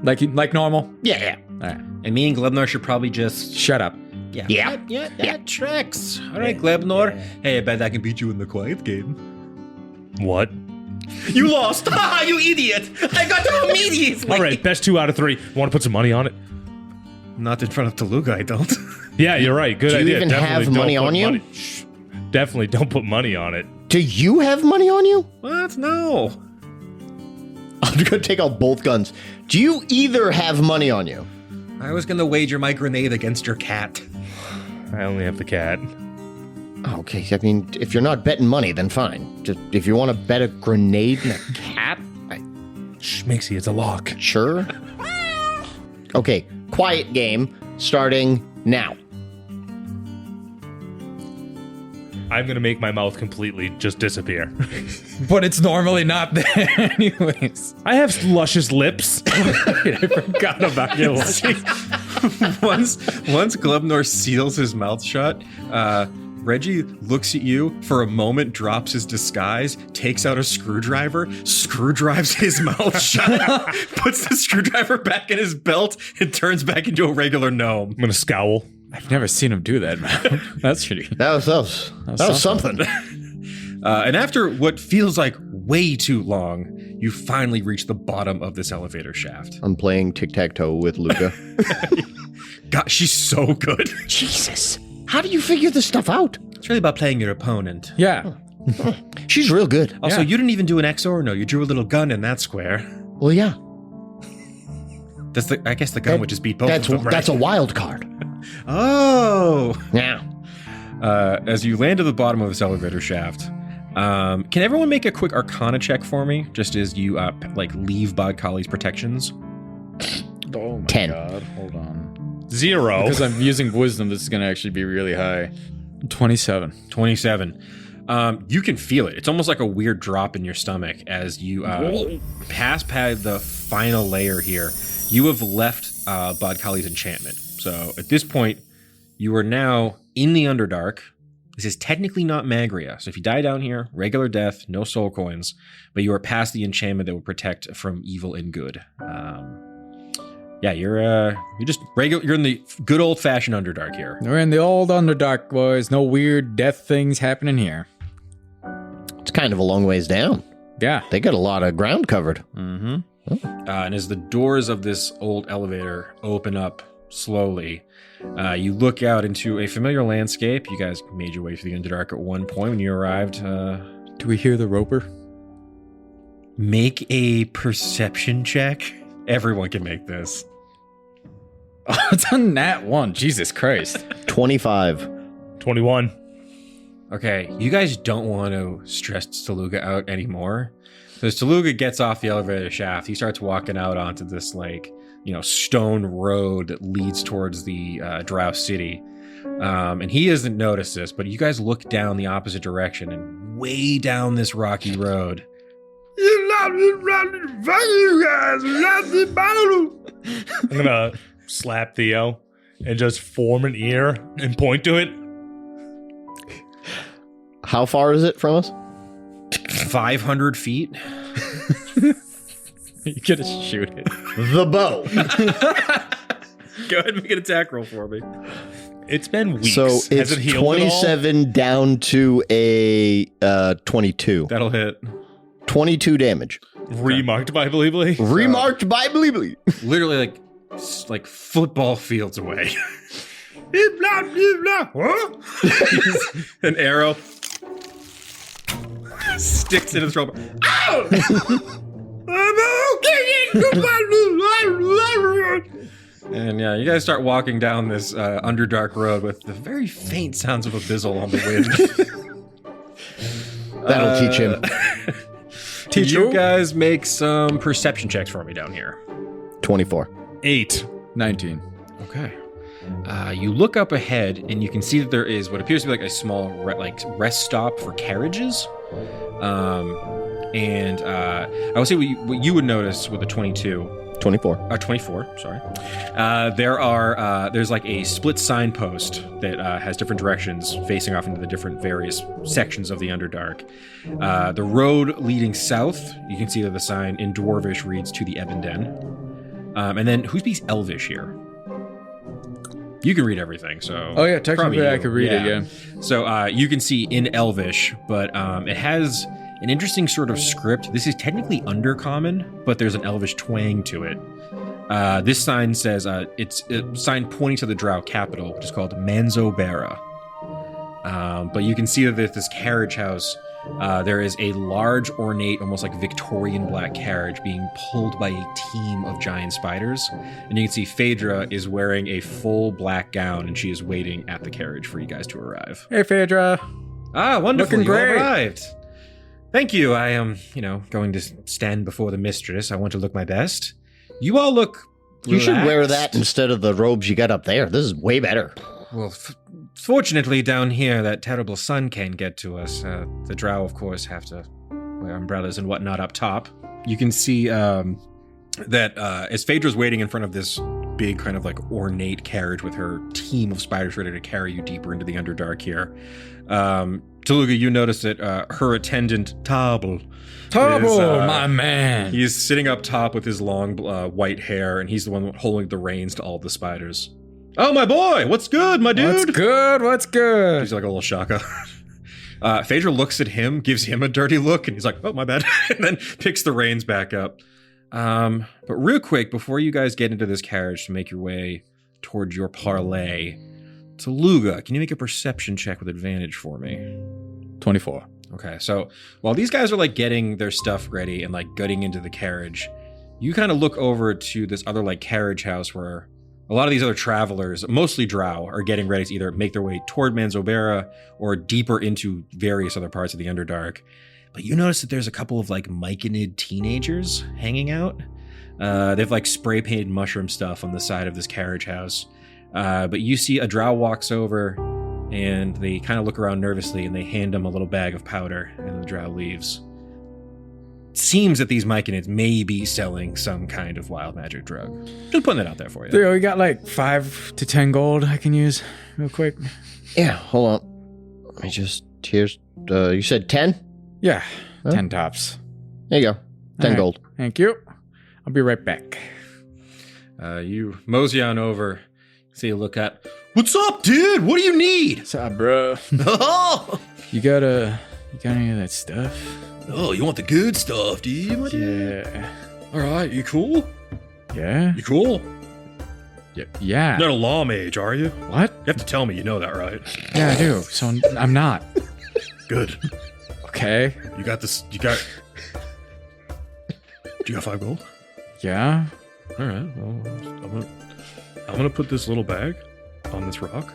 Like normal? Yeah. All right. And me and Glebnor should probably just... Shut up. Yeah, that tracks. All right, Glebnor. Hey, I bet I can beat you in the quiet game. What? You lost! Ha! You idiot! I got to immediately! All right, best 2 out of 3. Want to put some money on it? Not in front of Tooluuga, I don't. Yeah, you're right. Good Do you idea. even Definitely have don't money put on you? money- Shh. Definitely don't put money on it. Do you have money on you? What? No. I'm gonna take out both guns. Do you either have money on you? I was gonna wager my grenade against your cat. I only have the cat. Okay, I mean, if you're not betting money, then fine. Just if you want to bet a grenade and a cat, Shh, Mixie, it's a lock. sure. Okay, quiet game starting now. I'm gonna make my mouth completely just disappear. But it's normally not there anyways. I have luscious lips. I forgot about your lips. once Glebnor seals his mouth shut, Reggie looks at you for a moment, drops his disguise, takes out a screwdriver, screwdrives his mouth shut, puts the screwdriver back in his belt, and turns back into a regular gnome. I'm gonna scowl. I've never seen him do that, man. That's pretty. That was something. And after what feels like way too long, you finally reach the bottom of this elevator shaft. I'm playing tic-tac-toe with Luca. God, she's so good. Jesus, how do you figure this stuff out? It's really about playing your opponent. Yeah. She's real good. Also, Yeah. you didn't even do an X or no. You drew a little gun in that square. Well, yeah, I guess the gun would just beat both that's of them, right? that's a wild card. Oh. Yeah. As you land at the bottom of this elevator shaft, can everyone make a quick Arcana check for me, just as you leave Bodkali's protections? Oh my 10. god. Hold on. 0. Because I'm using wisdom, this is going to actually be really high. 27. 27. You can feel it. It's almost like a weird drop in your stomach as you pass past the final layer here. You have left Bodkali's enchantment. So at this point, you are now in the Underdark. This is technically not Magria. So if you die down here, regular death, no soul coins, but you are past the enchantment that will protect from evil and good. Yeah, you're just regular. You're in the good old fashioned Underdark here. We're in the old Underdark, boys. No weird death things happening here. It's kind of a long ways down. Yeah. They got a lot of ground covered. Mm-hmm. And as the doors of this old elevator open up slowly, you look out into a familiar landscape. You guys made your way through the Underdark at one point when you arrived. Do we hear the roper? Make a perception check. Everyone can make this. Oh, it's on that one. Jesus Christ. 25. 21. Okay, you guys don't want to stress Tooluuga out anymore. So as Tooluuga gets off the elevator shaft, he starts walking out onto this stone road that leads towards the Drow City. And he hasn't noticed this, but you guys look down the opposite direction, and way down this rocky road. I'm gonna slap Theo and just form an ear and point to it. How far is it from us? 500 feet. You gotta shoot it. The bow. Go ahead and make an attack roll for me. It's been weeks. So Has it's it healed at all? 27 down to a 22. That'll hit. 22 damage. Remarked by Bleebly. Remarked by Bleebly. Literally like football fields away. An arrow sticks in his throat. And yeah, you guys start walking down this Underdark road with the very faint sounds of a bizzle on the wind. That'll teach him. Teach you guys make some perception checks for me down here. 24. 8. 19. Okay. You look up ahead, and you can see that there is what appears to be like a small rest stop for carriages. And I would say what you would notice with a 22. 24. 24, sorry. There's like a split signpost that has different directions facing off into the different various sections of the Underdark. The road leading south, you can see that the sign in Dwarvish reads to the Ebon Den. And then who speaks Elvish here? You can read everything, so... Oh, yeah, technically probably I you. could read it, yeah. So you can see in Elvish, but it has an interesting sort of script. This is technically Undercommon, but there's an Elvish twang to it. This sign says, it's a sign pointing to the Drow capital, which is called Manzobera. But you can see that there's this carriage house. There is a large, ornate, almost like Victorian black carriage being pulled by a team of giant spiders. And you can see Phaedra is wearing a full black gown, and she is waiting at the carriage for you guys to arrive. Hey, Phaedra. Ah, wonderful. Looking You great. arrived. Thank you. I am, going to stand before the mistress. I want to look my best. You all look You should wear relaxed. that instead of the robes you got up there. This is way better. Well, fortunately, down here, that terrible sun can't get to us. The drow, of course, have to wear umbrellas and whatnot up top. You can see that as Phaedra's waiting in front of this big kind of like ornate carriage with her team of spiders ready to carry you deeper into the Underdark here. Tooluuga, you notice that her attendant, Table, my man. he's sitting up top with his long white hair, and he's the one holding the reins to all the spiders. Oh, my boy! What's good, my dude? What's good? What's good? He's like a little shaka. Phaedra looks at him, gives him a dirty look, and he's like, oh, my bad, and then picks the reins back up. But real quick, before you guys get into this carriage to make your way towards your parlay, Tooluuga, can you make a perception check with advantage for me? 24. Okay, so while these guys are like getting their stuff ready and like getting into the carriage, you kind of look over to this other like carriage house where a lot of these other travelers, mostly drow, are getting ready to either make their way toward Manzobera or deeper into various other parts of the Underdark. But you notice that there's a couple of like myconid teenagers hanging out. They've like spray painted mushroom stuff on the side of this carriage house. But you see a drow walks over and they kind of look around nervously and they hand him a little bag of powder and the drow leaves. It seems that these myconids may be selling some kind of wild magic drug. Just putting that out there for you. Theo, you got like 5 to 10 gold I can use real quick? Yeah, hold on. Let me just, here's, you said 10? Yeah, Huh? 10 tops. There you go. 10 All right. gold. Thank you. I'll be right back. You mosey on over. See a look at. What's up, dude? What do you need? What's up, bro? Oh, You got any of that stuff? you want the good stuff, do you, my dude? Yeah. All right, you cool? Yeah? You cool? Yeah. Not a law mage, are you? What? You have to tell me you know that, right? Yeah, I do. So I'm not. Good. Okay. You got this. Do you got 5 gold? Yeah. All right. Well, I'm gonna put this little bag on this rock,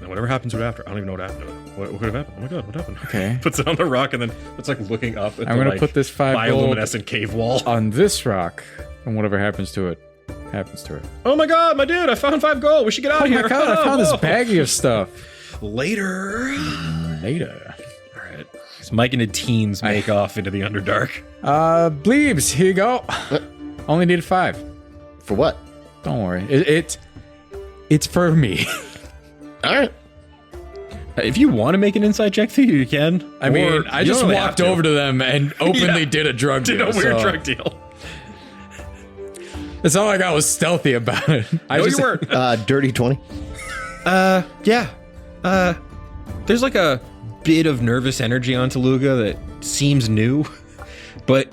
and whatever happens to it after, I don't even know what happened to it. What could have happened? Oh my god, what happened? Okay. Puts it on the rock, and then it's like looking up at I'm the gonna like, put this 5 gold bioluminescent cave wall. on this rock, and whatever happens to it, happens to it. Oh my god, my dude! I found 5 gold. We should get out Oh of here. my god, I found this Whoa. baggie of stuff. Later. Later. All right. These myconid teens make off into the Underdark. Bleebs, here you go. Only needed 5. For what? Don't worry. It's for me. All right. If you want to make an inside check, Theo, you can. I mean, I just walked over to them and openly Yeah. did a drug Did deal. a weird so drug deal. That's all I got was stealthy about it. I No, just, you weren't. Dirty 20. Yeah. There's like a bit of nervous energy on Tooluuga that seems new, but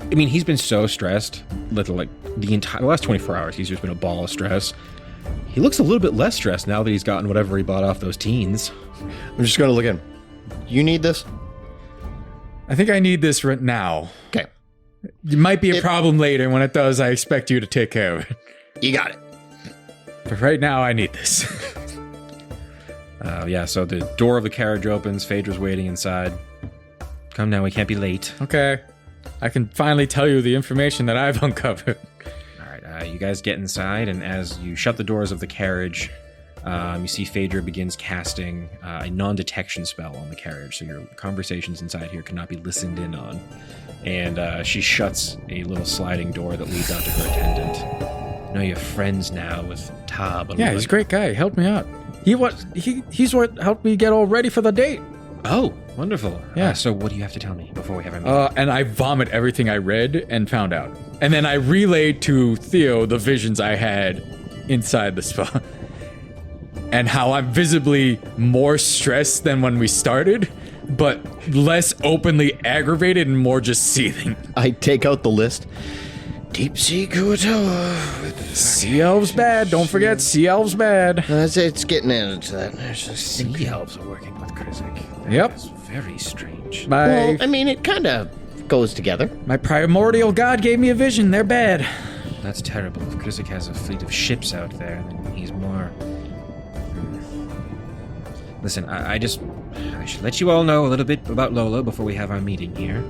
I mean, he's been so stressed that like the last 24 hours, he's just been a ball of stress. He looks a little bit less stressed now that he's gotten whatever he bought off those teens. I'm just going to look at him. You need this? I think I need this right now. Okay. It might be a problem later. When it does, I expect you to take care of it. You got it. But right now, I need this. Yeah, so the door of the carriage opens. Phaedra's waiting inside. Come now, we can't be late. Okay. I can finally tell you the information that I've uncovered. All right, you guys get inside, and as you shut the doors of the carriage, you see Phaedra begins casting a non-detection spell on the carriage, so your conversations inside here cannot be listened in on. And she shuts a little sliding door that leads out to her attendant. You know, you're friends now with Tab. Yeah, he's a great guy. He helped me out. He's what helped me get all ready for the date. Oh, wonderful. Yeah. So what do you have to tell me before we have our meeting? And I vomit everything I read and found out. And then I relayed to Theo the visions I had inside the spell. And how I'm visibly more stressed than when we started, but less openly aggravated and more just seething. I take out the list. Deep sea tower. Sea elves bad. Don't forget, sea elves bad. It's getting into that. Sea elves are working with Krizik. Yep. It's very strange. Well, I mean, it kind of goes together. My primordial god gave me a vision. They're bad. That's terrible. If Krizik has a fleet of ships out there, then he's more... Listen, I should let you all know a little bit about Lola before we have our meeting here.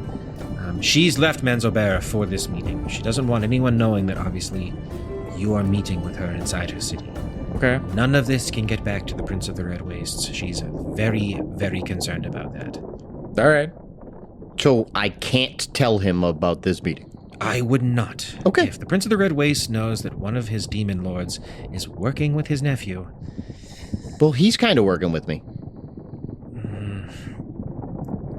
She's left Manzobera for this meeting. She doesn't want anyone knowing that, obviously, you are meeting with her inside her city. Okay. None of this can get back to the Prince of the Red Wastes. She's very, very concerned about that. All right. So I can't tell him about this meeting. I would not. Okay. If the Prince of the Red Wastes knows that one of his demon lords is working with his nephew... Well, he's kind of working with me.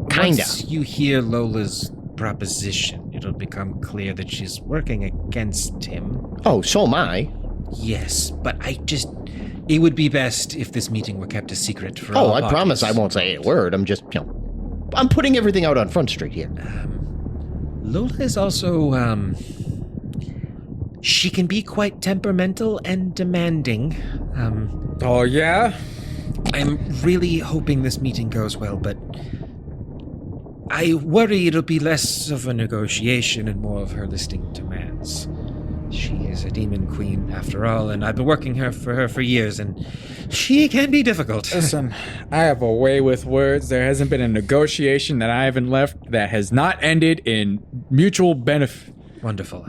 Kinda. Once you hear Lola's proposition, it'll become clear that she's working against him. Oh, so am I. Yes, but it would be best if this meeting were kept a secret for Oh, all I parties. promise I won't say a word. I'm just, I'm putting everything out on Front Street here. Lola is also, she can be quite temperamental and demanding. Oh, yeah? I'm really hoping this meeting goes well, but I worry it'll be less of a negotiation and more of her listing demands. She is a demon queen, after all, and I've been working for her for years, and she can be difficult. Listen, I have a way with words. There hasn't been a negotiation that I haven't left that has not ended in mutual benefit. Wonderful.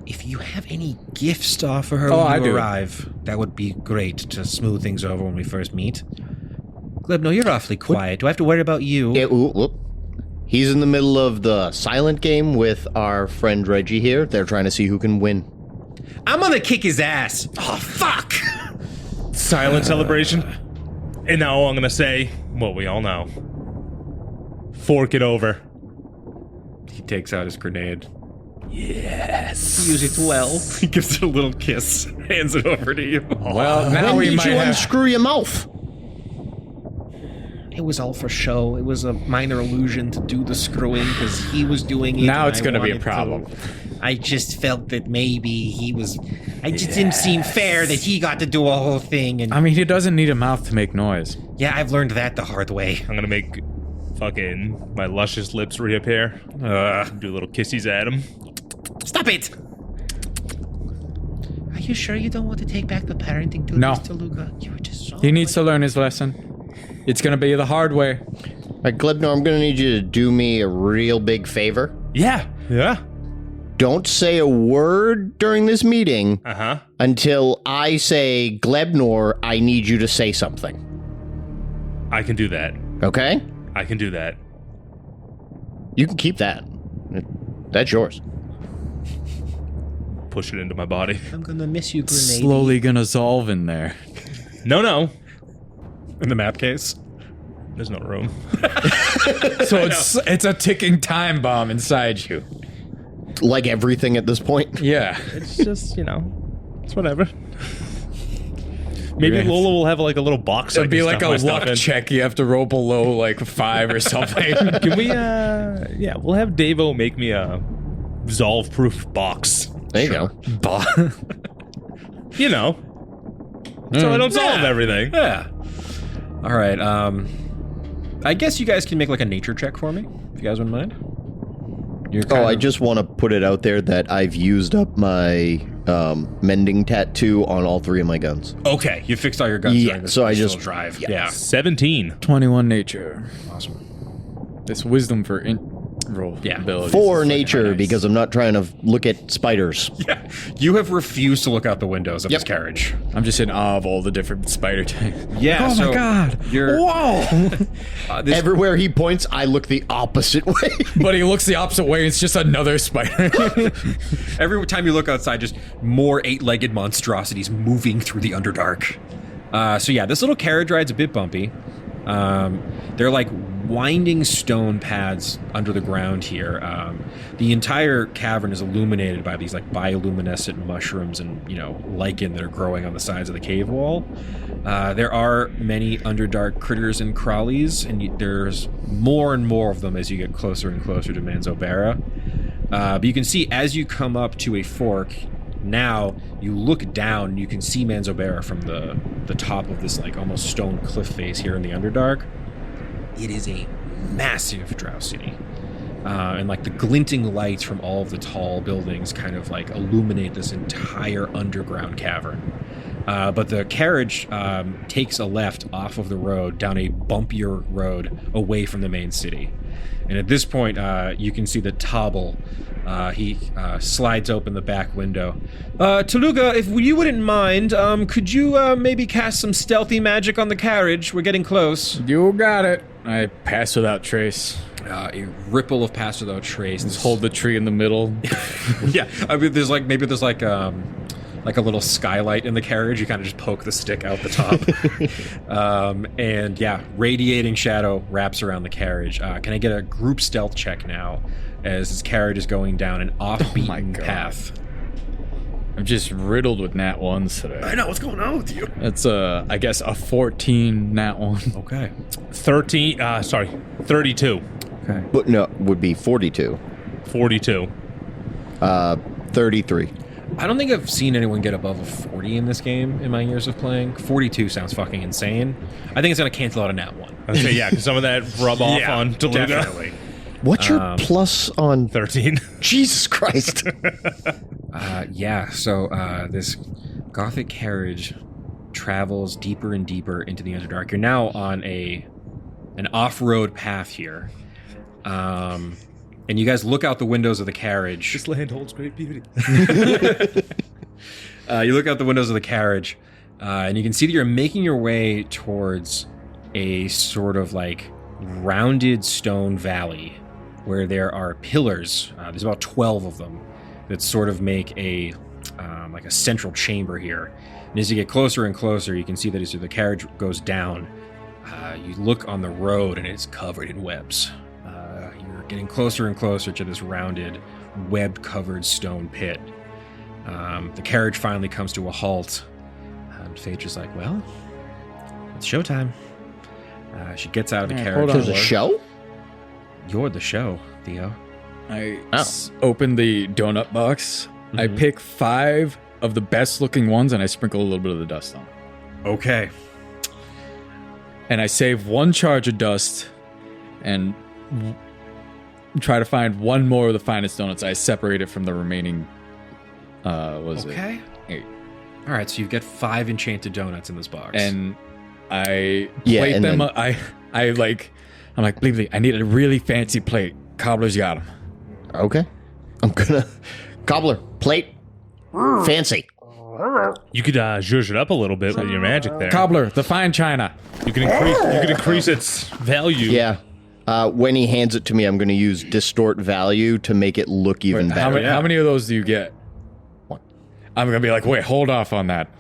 If you have any gifts to offer her I when you do. arrive, that would be great to smooth things over when we first meet. Glebnor, you're awfully quiet. Do I have to worry about you? Yeah, whoop. He's in the middle of the silent game with our friend Reggie here. They're trying to see who can win. I'm gonna kick his ass. Oh, fuck! Silent celebration. And now I'm going to say what we all know. Fork it over. He takes out his grenade. Use it well. He gives it a little kiss, hands it over to you. Well, now When we did might you have... unscrew your mouth? It was all for show. It was a minor illusion to do the screwing because he was doing it. Now and it's I gonna be a wanted problem. I just felt that maybe he was. I just didn't seem fair that he got to do a whole thing. And I mean, he doesn't need a mouth to make noise. yeah, I've learned that the hard way. I'm going to make fucking my luscious lips reappear. Do little kissies at him. Stop it! Are you sure you don't want to take back the parenting duties, No. Tooluuga? You were just so. He needs to learn his lesson. It's gonna be the hard way. All right, Glebnor, I'm going to need you to do me a real big favor. Yeah. Yeah. Don't say a word during this meeting Uh-huh. until I say, Glebnor, I need you to say something. I can do that. Okay? I can do that. You can keep that. That's yours. Push it into my body. I'm gonna miss you, grenade. Slowly gonna dissolve in there. No. In the map case? There's no room. So it's a ticking time bomb inside you. Like everything at this point. Yeah. It's just, it's whatever. Maybe Lola will have like a little box. It'd be like a luck check. You have to roll below like 5 or something. Can we? Yeah, we'll have Davo make me a resolve-proof box. There you go. You know, so I don't solve everything. Yeah. All right. I guess you guys can make like a nature check for me, if you guys wouldn't mind. I just want to put it out there that I've used up my mending tattoo on all 3 of my guns. Okay, you fixed all your guns during this so I initial just drive. yeah. 17. 21 nature. Awesome. This wisdom for roll abilities. 4 nature because I'm not trying to look at spiders. Yeah, you have refused to look out the windows of this carriage. I'm just in awe of all the different spider types. Yeah. Oh my god! Whoa! Everywhere he points, I look the opposite way. But he looks the opposite way. It's just another spider. Every time you look outside, just more 8-legged monstrosities moving through the Underdark. So yeah, this little carriage ride's a bit bumpy. They're like winding stone paths under the ground here. The entire cavern is illuminated by these like bioluminescent mushrooms and, lichen that are growing on the sides of the cave wall. There are many Underdark critters and crawlies, and there's more and more of them as you get closer and closer to Manzobera. But you can see as you come up to a fork, now you look down and you can see Manzobera from the top of this like almost stone cliff face here in the Underdark. It is a massive drow city. And like the glinting lights from all of the tall buildings kind of like illuminate this entire underground cavern. But the carriage takes a left off of the road down a bumpier road away from the main city. And at this point, you can see that Tobble, he slides open the back window. Tooluuga, if you wouldn't mind, could you maybe cast some stealthy magic on the carriage? We're getting close. You got it. I pass without trace. A ripple of pass without trace. Just hold the tree in the middle. Yeah, I mean, there's like a little skylight in the carriage. You kind of just poke the stick out the top. And yeah, radiating shadow wraps around the carriage. Can I get a group stealth check now as this carriage is going down an off-beaten path? I'm just riddled with nat 1s today. I know, what's going on with you? That's I guess a 14 nat 1. Okay. 32. Okay. But no, would be 42. 42. 33. I don't think I've seen anyone get above a 40 in this game in my years of playing. 42 sounds fucking insane. I think it's going to cancel out a nat 1. I say, yeah, because some of that rub off on Tooluuga. Definitely. What's your plus on 13. Jesus Christ. So this gothic carriage travels deeper and deeper into the Underdark. You're now on an off-road path here. And you guys look out the windows of the carriage. This land holds great beauty. You look out the windows of the carriage, and you can see that you're making your way towards a sort of like rounded stone valley where there are pillars. There's about 12 of them that sort of make a like a central chamber here. And as you get closer and closer, you can see that as the carriage goes down, you look on the road and it's covered in webs. You're getting closer and closer to this rounded, web-covered stone pit. The carriage finally comes to a halt. And Phaedra's like, well, it's showtime. She gets out of the carriage. There's a show? You're the show, Theo. I open the donut box. Mm-hmm. I pick 5 of the best-looking ones, and I sprinkle a little bit of the dust on. Okay. And I save 1 charge of dust, and try to find 1 more of the finest donuts. I separate it from the remaining. Okay. 8. All right, so you get 5 enchanted donuts in this box. And I plate them. I'm like, Ploopploopleen, I need a really fancy plate. Cobbler's got them. Okay. I'm gonna... Cobbler, plate, fancy. You could zhuzh it up a little bit with your magic there. Cobbler, the fine china. You can increase its value. Yeah. When he hands it to me, I'm going to use distort value to make it look even better. How many of those do you get? 1. I'm going to be like, wait, hold off on that.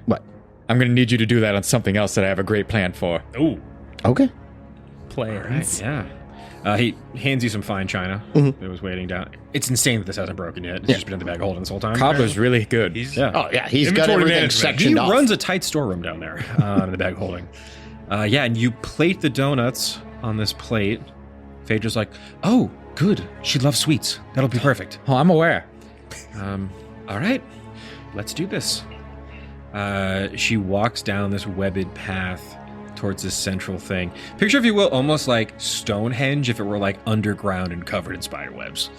What? I'm going to need you to do that on something else that I have a great plan for. Ooh. Okay. Plans. Right, yeah. He hands you some fine china that was waiting down. It's insane that this hasn't broken yet. It's just been in the bag of holding this whole time. Cobbler's really good. He's Oh, yeah, he's got Inventory everything management. sectioned He off. runs a tight storeroom down there in the bag of holding. Yeah, and you plate the donuts on this plate. Phaedra's like, oh, good. She loves sweets. That'll be perfect. Oh, I'm aware. All right, let's do this. She walks down this webbed path towards this central thing. Picture, if you will, almost like Stonehenge if it were like underground and covered in spider webs.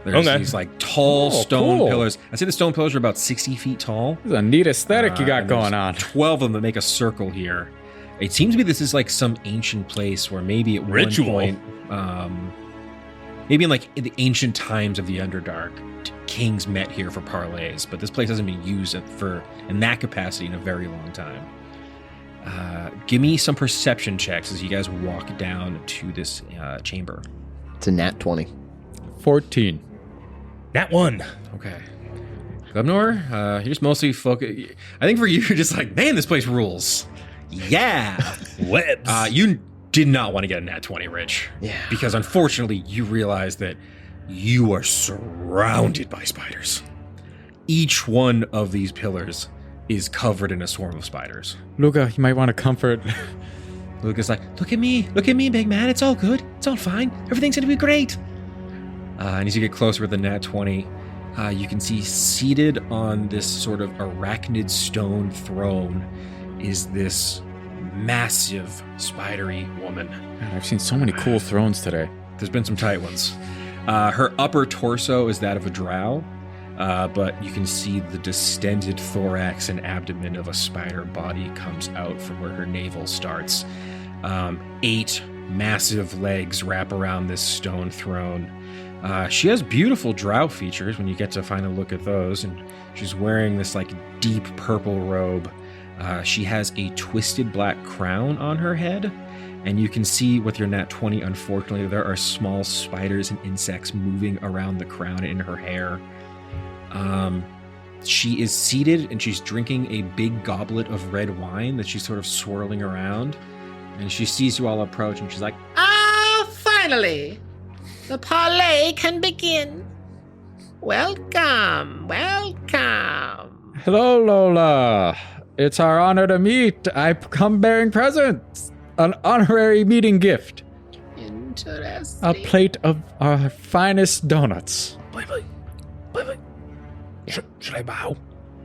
There's Okay. these like tall stone cool. pillars. I'd say the stone pillars are about 60 feet tall. This is a neat aesthetic you got And there's going on. 12 of them that make a circle here. It seems to be this is like some ancient place where maybe at Ritual. one point, maybe in the ancient times of the Underdark, kings met here for parlays, but this place hasn't been used in that capacity in a very long time. Give me some perception checks as you guys walk down to this chamber. It's a nat 20. 14. That one. Okay. Glebnor, you're just mostly focused. I think for you, you're just like, man, this place rules. Yeah. Webs. You did not want to get a nat 20, Rich. Yeah. Because unfortunately, you realize that you are surrounded by spiders. Each one of these pillars is covered in a swarm of spiders. Luca, you might want to comfort. Luca's like, look at me, big man. It's all good. It's all fine. Everything's gonna be great. And as you get closer with the nat 20, you can see seated on this sort of arachnid stone throne is this massive spidery woman. Man, I've seen so many cool thrones today. There's been some tight ones. Her upper torso is that of a drow, but you can see the distended thorax and abdomen of a spider body comes out from where her navel starts. 8 massive legs wrap around this stone throne. She has beautiful drow features when you get to find a look at those, and she's wearing this like deep purple robe. She has a twisted black crown on her head, and you can see with your nat 20, unfortunately, there are small spiders and insects moving around the crown and in her hair. She is seated and she's drinking a big goblet of red wine that she's sort of swirling around, and she sees you all approach and she's like, Ah, finally! The parlay can begin. Welcome, welcome. Hello, Lola. It's our honor to meet. I've come bearing presents. An honorary meeting gift. Interesting. A plate of our finest donuts. Should I bow?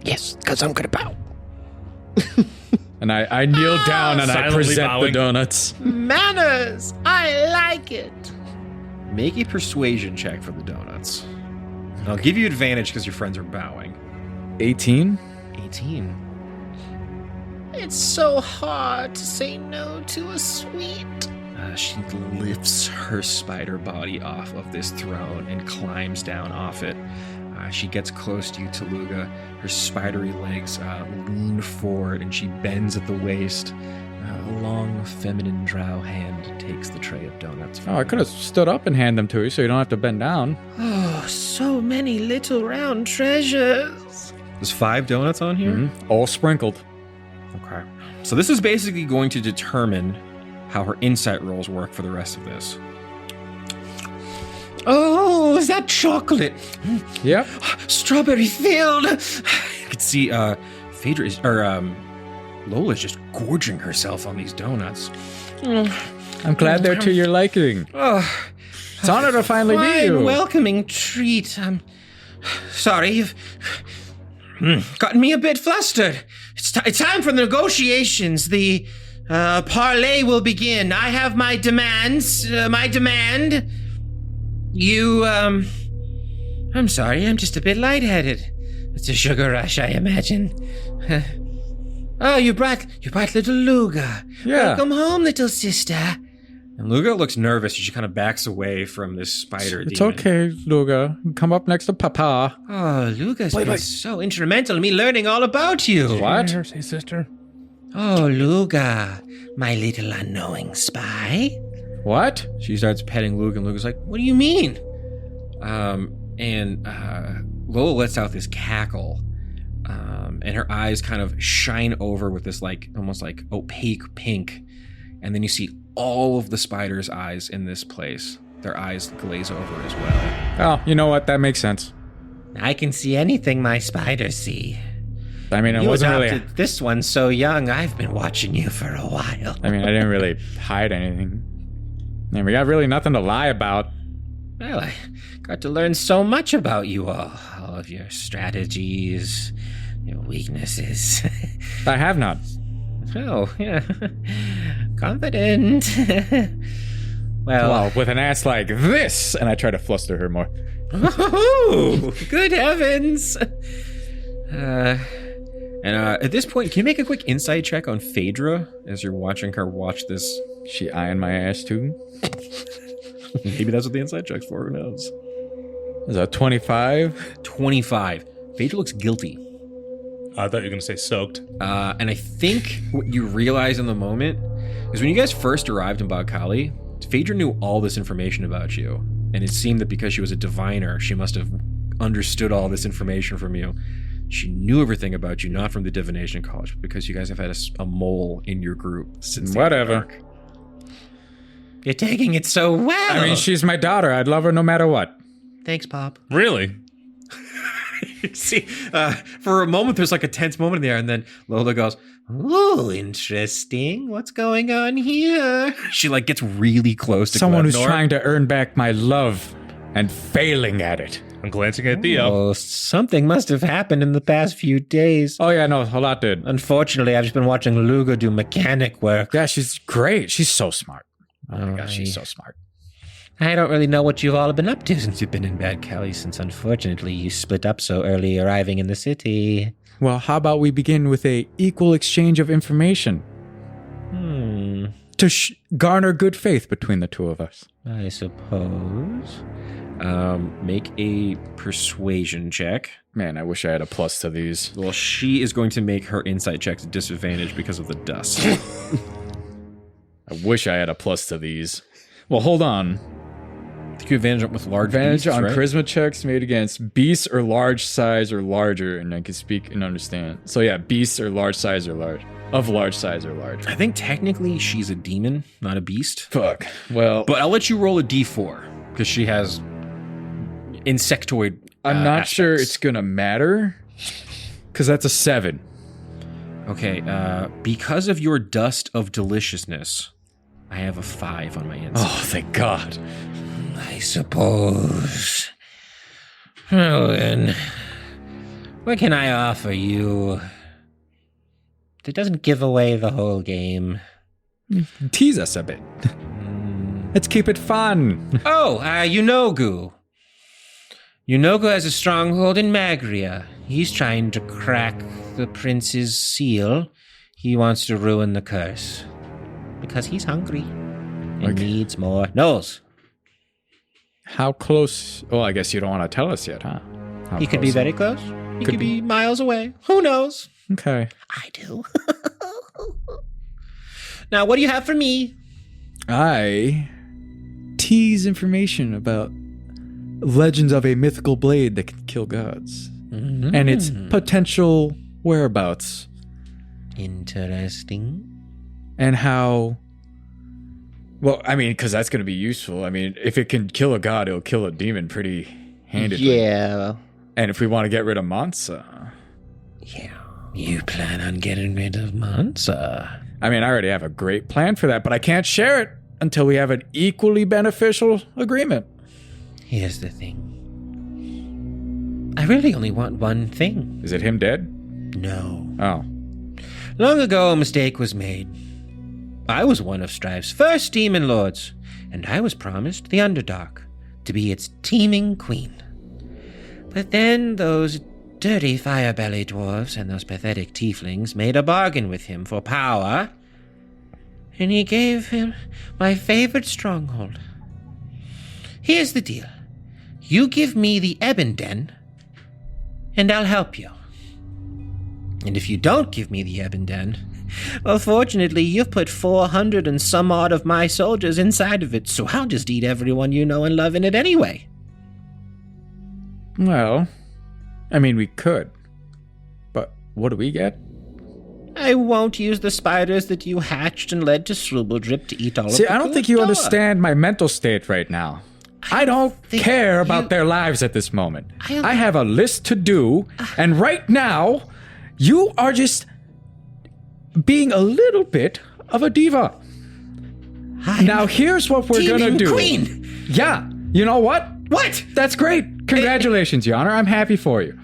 Yes, because I'm going to bow. And I kneel down and I Silently present the bowing. donuts. Manners. I like it. make a persuasion check for the donuts. And I'll give you advantage because your friends are bowing. 18? 18. It's so hard to say no to a sweet. She lifts her spider body off of this throne and climbs down off it. She gets close to you, Tooluuga. Her spidery legs lean forward and she bends at the waist. A long, feminine drow hand takes the tray of donuts. Oh, I could have stood up and hand them to you so you don't have to bend down. Oh, so many little round treasures. There's 5 donuts on here? Mhm. All sprinkled. Okay. So this is basically going to determine how her insight rolls work for the rest of this. Oh, is that chocolate? Yep. Strawberry filled. You can see Phaedra is, Lola's just gorging herself on these donuts. I'm glad they're to your liking. Oh, It's an honor to finally meet fine, you. welcoming treat. I'm sorry, you've gotten me a bit flustered. It's time for the negotiations. The parlay will begin. I have my demands. My demand. You, I'm sorry, I'm just a bit lightheaded. It's a sugar rush, I imagine. Oh, you brought little Luga. Yeah. Welcome home, little sister. And Luga looks nervous as she kind of backs away from this spider It's demon. okay, Luga. Come up next to Papa. Oh, Luga's been so instrumental in me learning all about you. What? Say, sister. Oh, Luga, my little unknowing spy. What? She starts petting Luga, and Luga's like, What do you mean? Lola lets out this cackle, and her eyes kind of shine over with this like almost like opaque pink, and then you see all of the spider's eyes in this place their eyes glaze over as well. Oh, you know what? That makes sense. I can see anything my spiders see. I mean, I You wasn't adopted really. this one so young. I've been watching you for a while. I mean, I didn't really hide anything. And we got really nothing to lie about. Well, I got to learn so much about you all of your strategies, your weaknesses. I have not. Oh, yeah. Confident. Well, with an ass like this, and I try to fluster her more. Oh, good heavens. At this point, can you make a quick insight check on Phaedra as you're watching her watch this? She eyeing my ass too. Maybe that's what the insight check's for. Who knows? Is that 25? 25. Phaedra looks guilty. I thought you were going to say soaked. And I think what you realize in the moment is when you guys first arrived in Bagkali, Phaedra knew all this information about you. And it seemed that because she was a diviner, she must have understood all this information from you. She knew everything about you, not from the divination college, but because you guys have had a mole in your group since the Whatever. Underdark. You're taking it so well. I mean, she's my daughter. I'd love her no matter what. Thanks, Pop. Really? See, for a moment, there's like a tense moment in the air, and then Lola goes, Oh, interesting. What's going on here? she like gets really close to Someone who's Glebnor. trying to earn back my love and failing at it. I'm glancing at Theo. Oh, something must have happened in the past few days. Oh, yeah, no, a lot did. Unfortunately, I've just been watching Tooluuga do mechanic work. Yeah, she's great. She's so smart. Oh, my gosh, she's so smart. I don't really know what you've all been up to since you've been in Bad Cali, since unfortunately you split up so early arriving in the city. Well, how about we begin with a equal exchange of information to garner good faith between the two of us? I suppose. Make a persuasion check. Man, I wish I had a plus to these. Well, she is going to make her insight check to disadvantage because of the dust. I wish I had a plus to these. Well, hold on. Take advantage with large Advantage beasts, on right? charisma checks made against beasts or large size or larger, and I can speak and understand. So yeah, beasts or large size or large. Of large size or large. I think technically she's a demon, not a beast. Fuck. Well, But I'll let you roll a d4 because she has insectoid. I'm not aspects. sure it's gonna matter because that's a 7. Okay, because of your dust of deliciousness, I have a 5 on my insight. Oh, thank God. I suppose. Well then, what can I offer you that doesn't give away the whole game? Tease us a bit. Let's keep it fun. Oh, Yunogu. Yunogu has a stronghold in Magria. He's trying to crack the prince's seal. He wants to ruin the curse. Because he's hungry and needs more nose. How close? Well, I guess you don't want to tell us yet, huh? How He could be close? very close. He could be miles away. Who knows? Okay. I do. Now, what do you have for me? I tease information about legends of a mythical blade that can kill gods and its potential whereabouts Interesting. and how. Well, I mean, because that's going to be useful. I mean, if it can kill a god, it'll kill a demon pretty handedly. Yeah. And if we want to get rid of Mansa, Yeah. You plan on getting rid of Mansa? I mean, I already have a great plan for that, but I can't share it until we have an equally beneficial agreement. Here's the thing. I really only want one thing. Is it him dead? No. Oh. Long ago, a mistake was made. I was one of Strive's first demon lords, and I was promised the Underdark to be its teeming queen. But then those dirty fire-belly dwarves and those pathetic tieflings made a bargain with him for power, and he gave him my favorite stronghold. Here's the deal. You give me the Ebenden, and I'll help you. And if you don't give me the Ebenden, well, fortunately, you've put 400 and some odd of my soldiers inside of it, so I'll just eat everyone you know and love in it anyway. Well, I mean, we could. But what do we get? I won't use the spiders that you hatched and led to Srubeldrip to eat all of See, the I don't good think you stuff. understand my mental state right now. I don't care about their lives at this moment. I have a list to do, and right now, you are just being a little bit of a diva. Now, here's what we're gonna do. Queen. Yeah, you know what? What? That's great. Congratulations, Your Honor. I'm happy for you.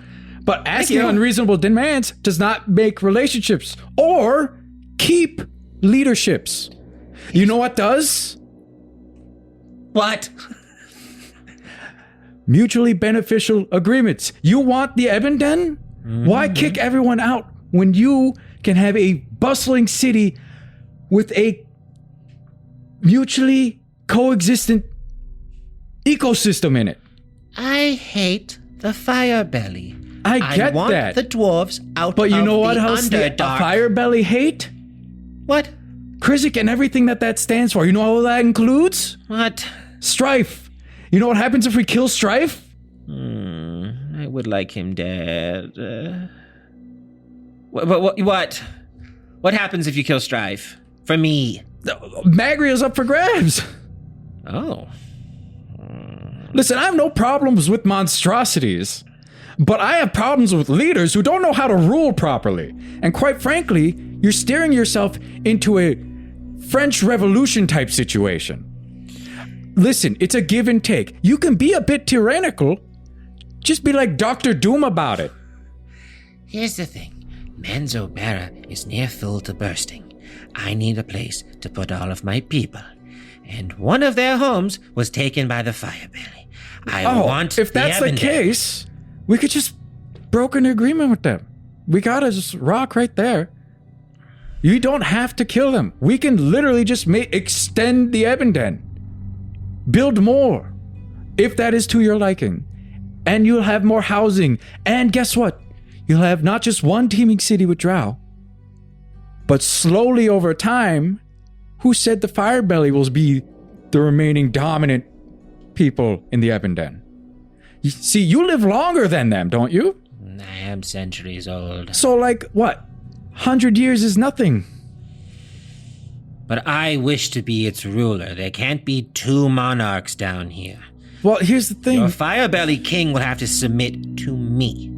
But asking you. unreasonable demands does not make relationships or keep leaderships. You know what does? What? Mutually beneficial agreements. You want the Ebenden? Why kick everyone out when you can have a bustling city with a mutually coexistent ecosystem in it? I hate the Firebelly. I get want that. the dwarves out But you of know what the else the Underdark. Firebelly hate? What? Krizik and everything that stands for. You know what that includes? What? Strife. You know what happens if we kill Strife? I would like him dead. What? What happens if you kill Strife? For me. Magria's up for grabs. Oh. Listen, I have no problems with monstrosities, but I have problems with leaders who don't know how to rule properly. And quite frankly, you're steering yourself into a French Revolution type situation. Listen, it's a give and take. You can be a bit tyrannical. Just be like Dr. Doom about it. Here's the thing. Manzobera is near full to bursting. I need a place to put all of my people. And one of their homes was taken by the Firebelly. I want if that's the Ebenden. case, we could just broker an agreement with them. We gotta just rock right there. You don't have to kill them. We can literally just extend the Ebenden. Build more, if that is to your liking. And you'll have more housing. And guess what? You'll have not just one teeming city with drow, but slowly over time, who said the Firebelly will be the remaining dominant people in the Ebenden? You see, you live longer than them, don't you? I am centuries old. So, like, what? 100 years is nothing. But I wish to be its ruler. There can't be two monarchs down here. Well, here's the thing. Your Firebelly king will have to submit to me.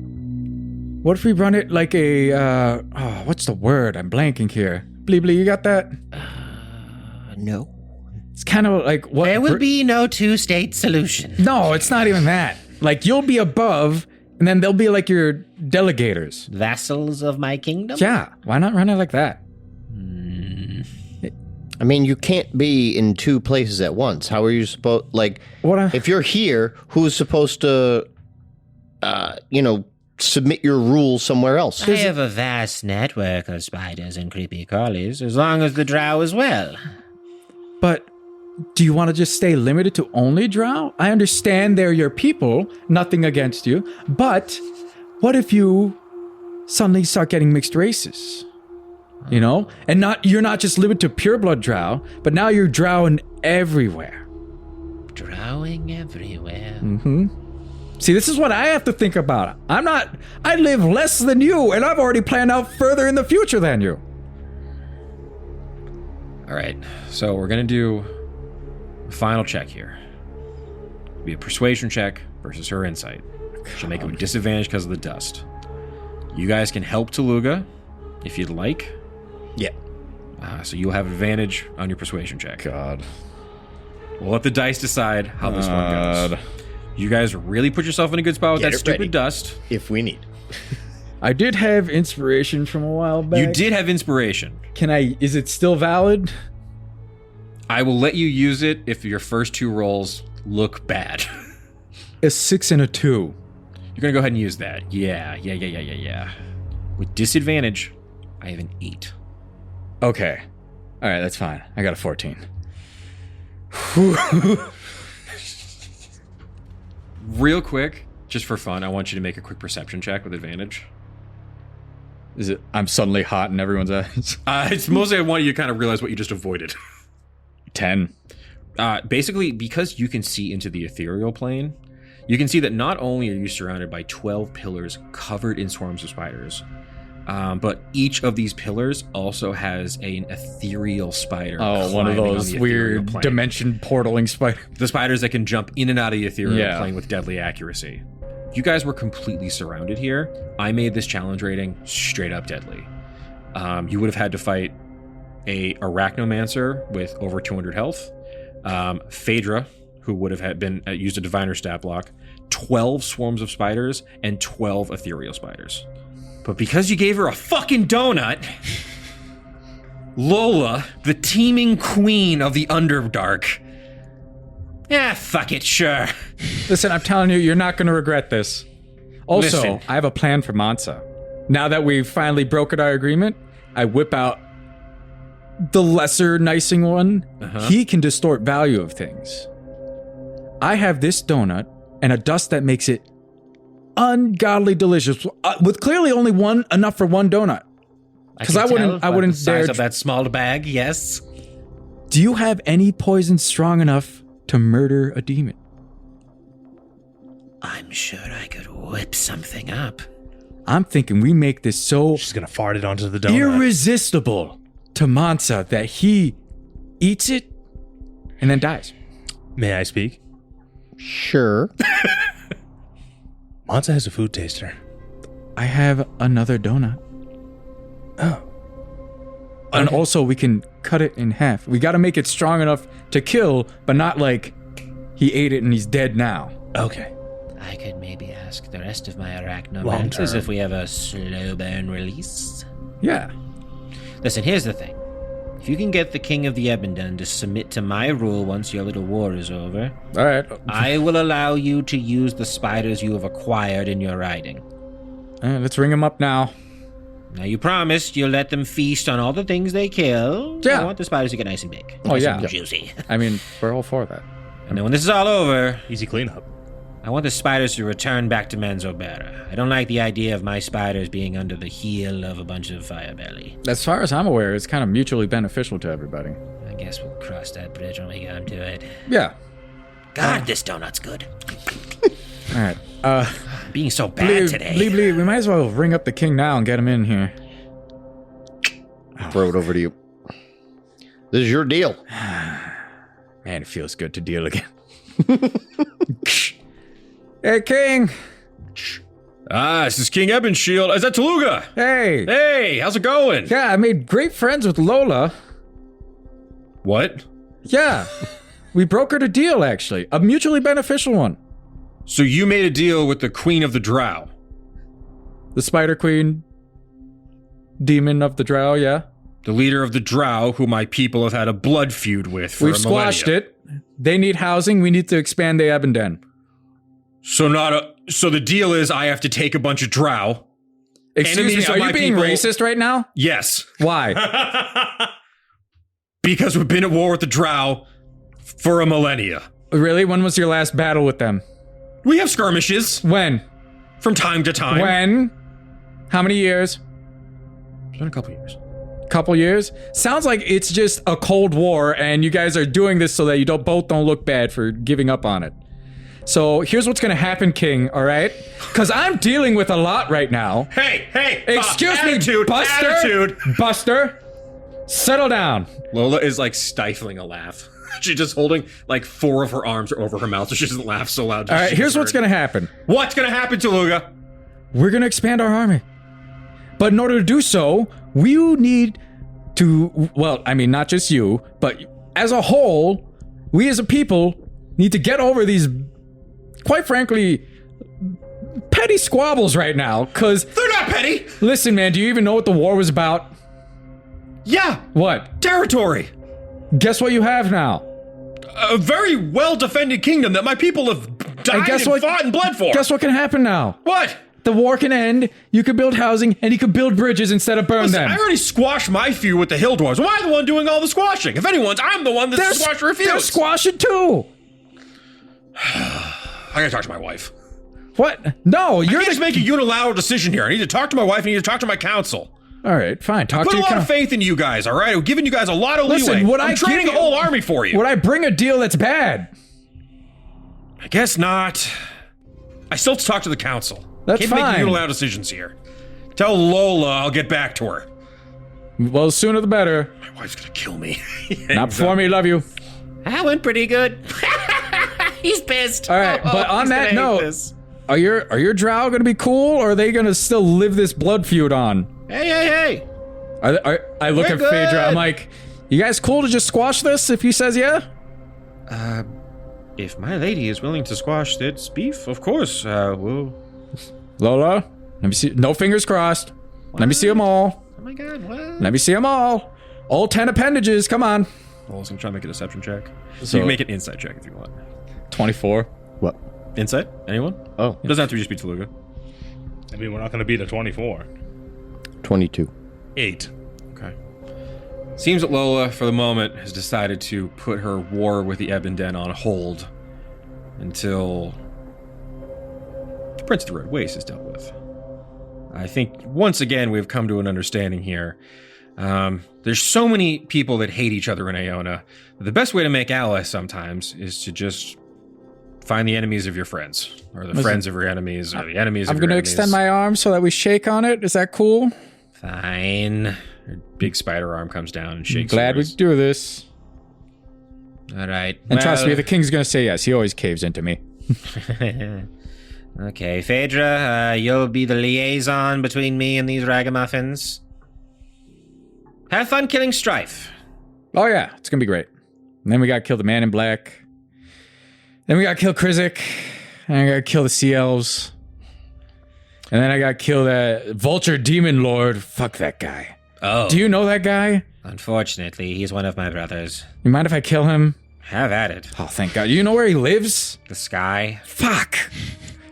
What if we run it like a, what's the word? I'm blanking here. Bleebly, you got that? No. It's kind of like what... There will be no two-state solution. No, it's not even that. Like, you'll be above, and then they'll be like your delegators. Vassals of my kingdom? Yeah, why not run it like that? I mean, you can't be in two places at once. How are you supposed... Like, if you're here, who's supposed to, submit your rules somewhere else? I have a vast network of spiders and creepy crawlies, as long as the drow as well. But do you want to just stay limited to only drow? I understand they're your people, nothing against you, but what if you suddenly start getting mixed races? You know? And you're not just limited to pureblood drow, but now you're drowing everywhere. Drowing everywhere. See, this is what I have to think about. I live less than you, and I've already planned out further in the future than you. All right, so we're going to do a final check here. It'll be a persuasion check versus her insight. She'll make it with disadvantage because of the dust. You guys can help Tooluuga if you'd like. Yeah. So you'll have advantage on your persuasion check. God. We'll let the dice decide how this one goes. You guys really put yourself in a good spot with Get that it stupid ready. dust. If we need. I did have inspiration from a while back. You did have inspiration. Is it still valid? I will let you use it if your first two rolls look bad. A 6 and a 2. You're going to go ahead and use that. Yeah. With disadvantage, I have an 8. Okay. All right, that's fine. I got a 14. Real quick, just for fun, I want you to make a quick perception check with advantage. Is it I'm suddenly hot in everyone's eyes? It's mostly I want you to kind of realize what you just avoided. 10. Basically, because you can see into the ethereal plane, you can see that not only are you surrounded by 12 pillars covered in swarms of spiders, But each of these pillars also has an ethereal spider. Oh, one of climbing on those the weird ethereal plane. dimension portaling spiders. The spiders that can jump in and out of the ethereal Yeah. plane with deadly accuracy. You guys were completely surrounded here. I made this challenge rating straight up deadly. You would have had to fight a Arachnomancer with over 200 health, Phaedra, who would have been used a diviner stat block, 12 swarms of spiders, and 12 ethereal spiders. But because you gave her a fucking donut, Lola, the teeming queen of the Underdark. Fuck it, sure. Listen, I'm telling you, you're not going to regret this. Also, Listen. I have a plan for Mansa. Now that we've finally brokered our agreement, I whip out the lesser nicing one. He can distort value of things. I have this donut and a dust that makes it ungodly delicious, with clearly only enough for one donut. Because I wouldn't the dare. size of that small bag. Yes. Do you have any poison strong enough to murder a demon? I'm sure I could whip something up. I'm thinking we make this so She's gonna fart it onto the donut. irresistible to Mansa that he eats it and then dies. May I speak? Sure. Mansa has a food taster. I have another donut. Oh. And also we can cut it in half. We got to make it strong enough to kill, but not like he ate it and he's dead now. Okay. I could maybe ask the rest of my Long arachnomancers term. if we have a slow burn release. Yeah. Listen, here's the thing. If you can get the King of the Ebendon to submit to my rule once your little war is over, All right. I will allow you to use the spiders you have acquired in your riding. Let's ring him up now. Now, you promised you'll let them feast on all the things they kill. Yeah. I want the spiders to get nice and big. Oh, Nice yeah. and juicy. I mean, we're all for that. And then when this is all over, Easy cleanup. I want the spiders to return back to Manzobera. I don't like the idea of my spiders being under the heel of a bunch of firebelly. As far as I'm aware, it's kind of mutually beneficial to everybody. I guess we'll cross that bridge when we come to it. Yeah. God, this donut's good. All right. Being so bad today. Bleep, we might as well ring up the king now and get him in here. Throw it over to you. This is your deal. Man, it feels good to deal again. Hey, King. This is King Ebonshield. Is that Tooluuga? Hey. Hey, how's it going? Yeah, I made great friends with Lola. What? Yeah. We brokered a deal, actually. A mutually beneficial one. So you made a deal with the Queen of the Drow? The Spider Queen. Demon of the Drow, yeah. The leader of the Drow, who my people have had a blood feud with for We've a squashed millennia. it. They need housing. We need to expand the Ebenden. So the deal is I have to take a bunch of Drow. Excuse me, Enemies of are my you being people. racist right now? Yes, Why? because we've been at war with the Drow for a millennia. Really? When was your last battle with them? We have skirmishes When? from time to time. When? How many years? It's been a couple years. Couple years? Sounds like it's just a Cold War and you guys are doing this so that you both don't look bad for giving up on it. So here's what's gonna happen, King, all right? Because I'm dealing with a lot right now. Hey, Excuse me, attitude, Buster. attitude. Buster, settle down. Lola is like stifling a laugh. She's just holding like 4 of her arms over her mouth so she doesn't laugh so loud. All right, here's what's gonna happen. What's gonna happen, Tooluuga? We're gonna expand our army. But in order to do so, we need to, well, I mean, not just you, but as a whole, we as a people need to get over these, quite frankly, petty squabbles right now, because... They're not petty! Listen, man, do you even know what the war was about? Yeah, What? territory. Guess what you have now? A very well-defended kingdom that my people have died guess and what? fought and bled for. Guess what can happen now? What? The war can end, you can build housing, and you can build bridges instead of burn Listen, them. I already squashed my feud with the Hill Dwarves. Why am I the one doing all the squashing? If anyone's, I'm the one that's squashed They're refused. squashing too. I gotta talk to my wife. What? No, I you're can't just make a unilateral decision here. I need to talk to my wife. I need to talk to my council. All right, fine. Talk Put to a your lot of faith in you guys, all right? I'm giving you guys a lot of Listen, leeway. would I'm I training give a whole army for you. Would I bring a deal that's bad? I guess not. I still have to talk to the council. That's Can't fine. make unilateral decisions here. Tell Lola I'll get back to her. Well, the sooner the better. My wife's gonna kill me. Not before me, love you. That went pretty good. He's pissed. All right, but on that note, are your drow gonna be cool, or are they gonna still live this blood feud on? Hey. I look We're at Phaedra, good. I'm like, you guys cool to just squash this if he says yeah? If my lady is willing to squash its beef, of course, we'll... Lola, let me see. No fingers crossed. Let me see them all. Oh my god, what? Let me see them all. All 10 appendages, come on. Lola's gonna try to make a deception check. So So- you can make an insight check if you want. 24. What? Insight? Anyone? Oh, It doesn't have to just be Tooluuga. I mean, we're not going to beat a 24. 22. 8. Okay. Seems that Lola, for the moment, has decided to put her war with the Ebenden on hold until the Prince of the Red Waste is dealt with. I think, once again, we've come to an understanding here. There's so many people that hate each other in Iona. The best way to make allies sometimes is to just find the enemies of your friends, or the friends of your enemies, or the enemies of I'm your gonna enemies. extend my arm so that we shake on it. Is that cool? Fine. Her big spider arm comes down and shakes Glad we yours. do this. All right. And trust me, the king's gonna say yes. He always caves into me. Okay, Phaedra, you'll be the liaison between me and these ragamuffins. Have fun killing Strife. Oh yeah, it's gonna be great. And then we gotta kill the man in black. Then we gotta kill Krizik. And I gotta kill the Sea Elves. And then I gotta kill that Vulture Demon Lord. Fuck that guy. Oh. Do you know that guy? Unfortunately, he's one of my brothers. You mind if I kill him? Have at it. Oh, thank God. You know where he lives? The sky. Fuck.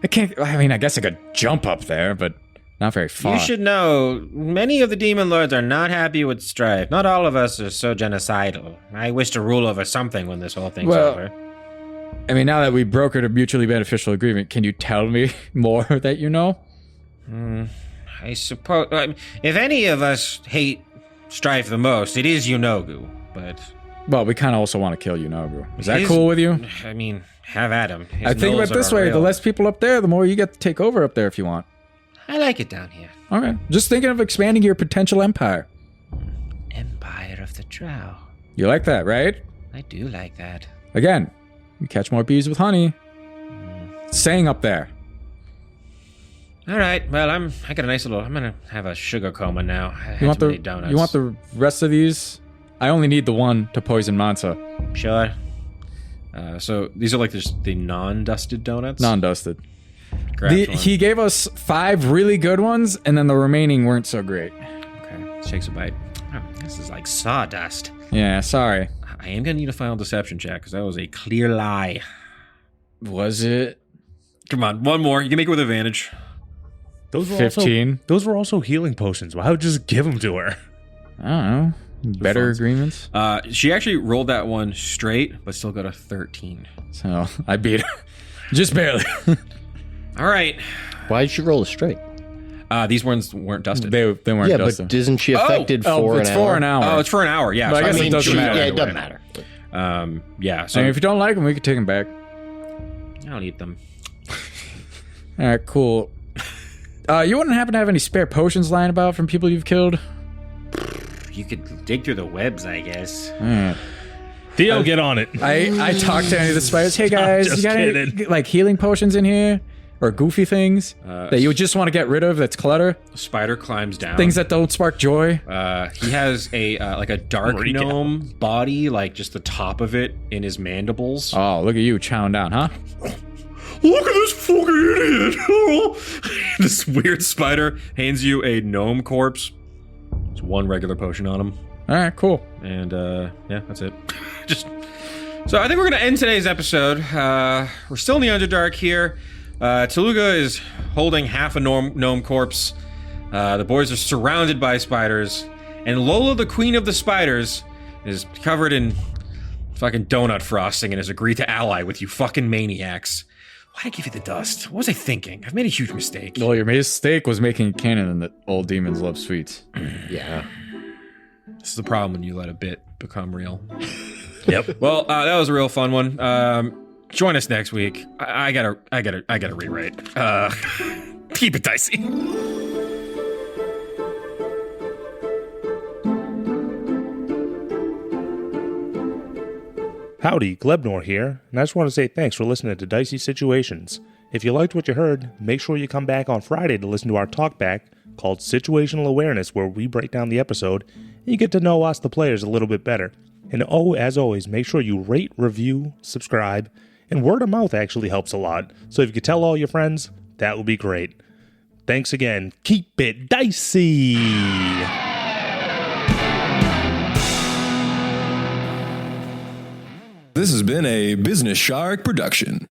I can't. I mean, I guess I could jump up there, but not very far. You should know, many of the demon lords are not happy with Strife. Not all of us are so genocidal. I wish to rule over something when this whole thing's over. I mean, now that we brokered a mutually beneficial agreement, can you tell me more that you know? I suppose, if any of us hate Strife the most, it is Yunogu, but... Well, we kind of also want to kill you, Nobu. Is that His- cool with you? I mean, have at him. His I think about nose it this are way: the real. less people up there, the more you get to take over up there if you want. I like it down here. Okay, just thinking of expanding your potential empire. Empire of the Drow. You like that, right? I do like that. Again, you catch more bees with honey. Saying up there. All right, well, I got a nice little... I'm gonna have a sugar coma now. I You had want too the many donuts. you want the rest of these? I only need the one to poison Mansa. Sure. So these are like just the non-dusted donuts. Non-dusted. Grab one. He gave us 5 really good ones, and then the remaining weren't so great. Okay. Shakes a bite. Oh, this is like sawdust. Yeah, sorry. I am gonna need a final deception check because that was a clear lie. Was it Come on, one more. You can make it with advantage. Those were 15? Those were also healing potions. Why would you just give them to her? I don't know. Better funds. agreements. She actually rolled that one straight, but still got a 13. So I beat her. Just barely. All right. Why did she roll a straight? These ones weren't dusted. they weren't Yeah, dusted. but isn't she affected for it's an for hour? an hour. Oh, it's for an hour. Yeah. But I so guess it doesn't matter. Yeah, it either doesn't way. matter. Yeah. I So mean, if you don't like them, we could take them back. I'll eat them. All right, cool. You wouldn't happen to have any spare potions lying about from people you've killed? You could dig through the webs, I guess. Theo, get on it. I talked to any of the spiders. Hey guys, just you got any kidding. like healing potions in here, or goofy things that you would just want to get rid of? That's clutter, Spider climbs down. things that don't spark joy. He has a like a dark Freak out. gnome body, like just the top of it in his mandibles. Oh, look at you chowing down, huh? Look at this fucking idiot! This weird spider hands you a gnome corpse. There's one regular potion on him, All right, cool. and yeah, that's it. Just so I think we're gonna end today's episode. We're still in the Underdark here. Tooluuga is holding half a gnome corpse. The boys are surrounded by spiders, and Lola, the queen of the spiders, is covered in fucking donut frosting and has agreed to ally with you fucking maniacs. Why'd I give you the dust? What was I thinking? I've made a huge mistake. Well, your mistake was making canon that all demons love sweets. Yeah. This is the problem when you let a bit become real. Yep. Well, that was a real fun one. Join us next week. I gotta rewrite. Keep it dicey. Howdy, Glebnor here, and I just want to say thanks for listening to Dicey Situations. If you liked what you heard, make sure you come back on Friday to listen to our talkback called Situational Awareness, where we break down the episode and you get to know us, the players, a little bit better. And as always, make sure you rate, review, subscribe, and word of mouth actually helps a lot. So if you could tell all your friends, that would be great. Thanks again. Keep it dicey! This has been a Business Shark production.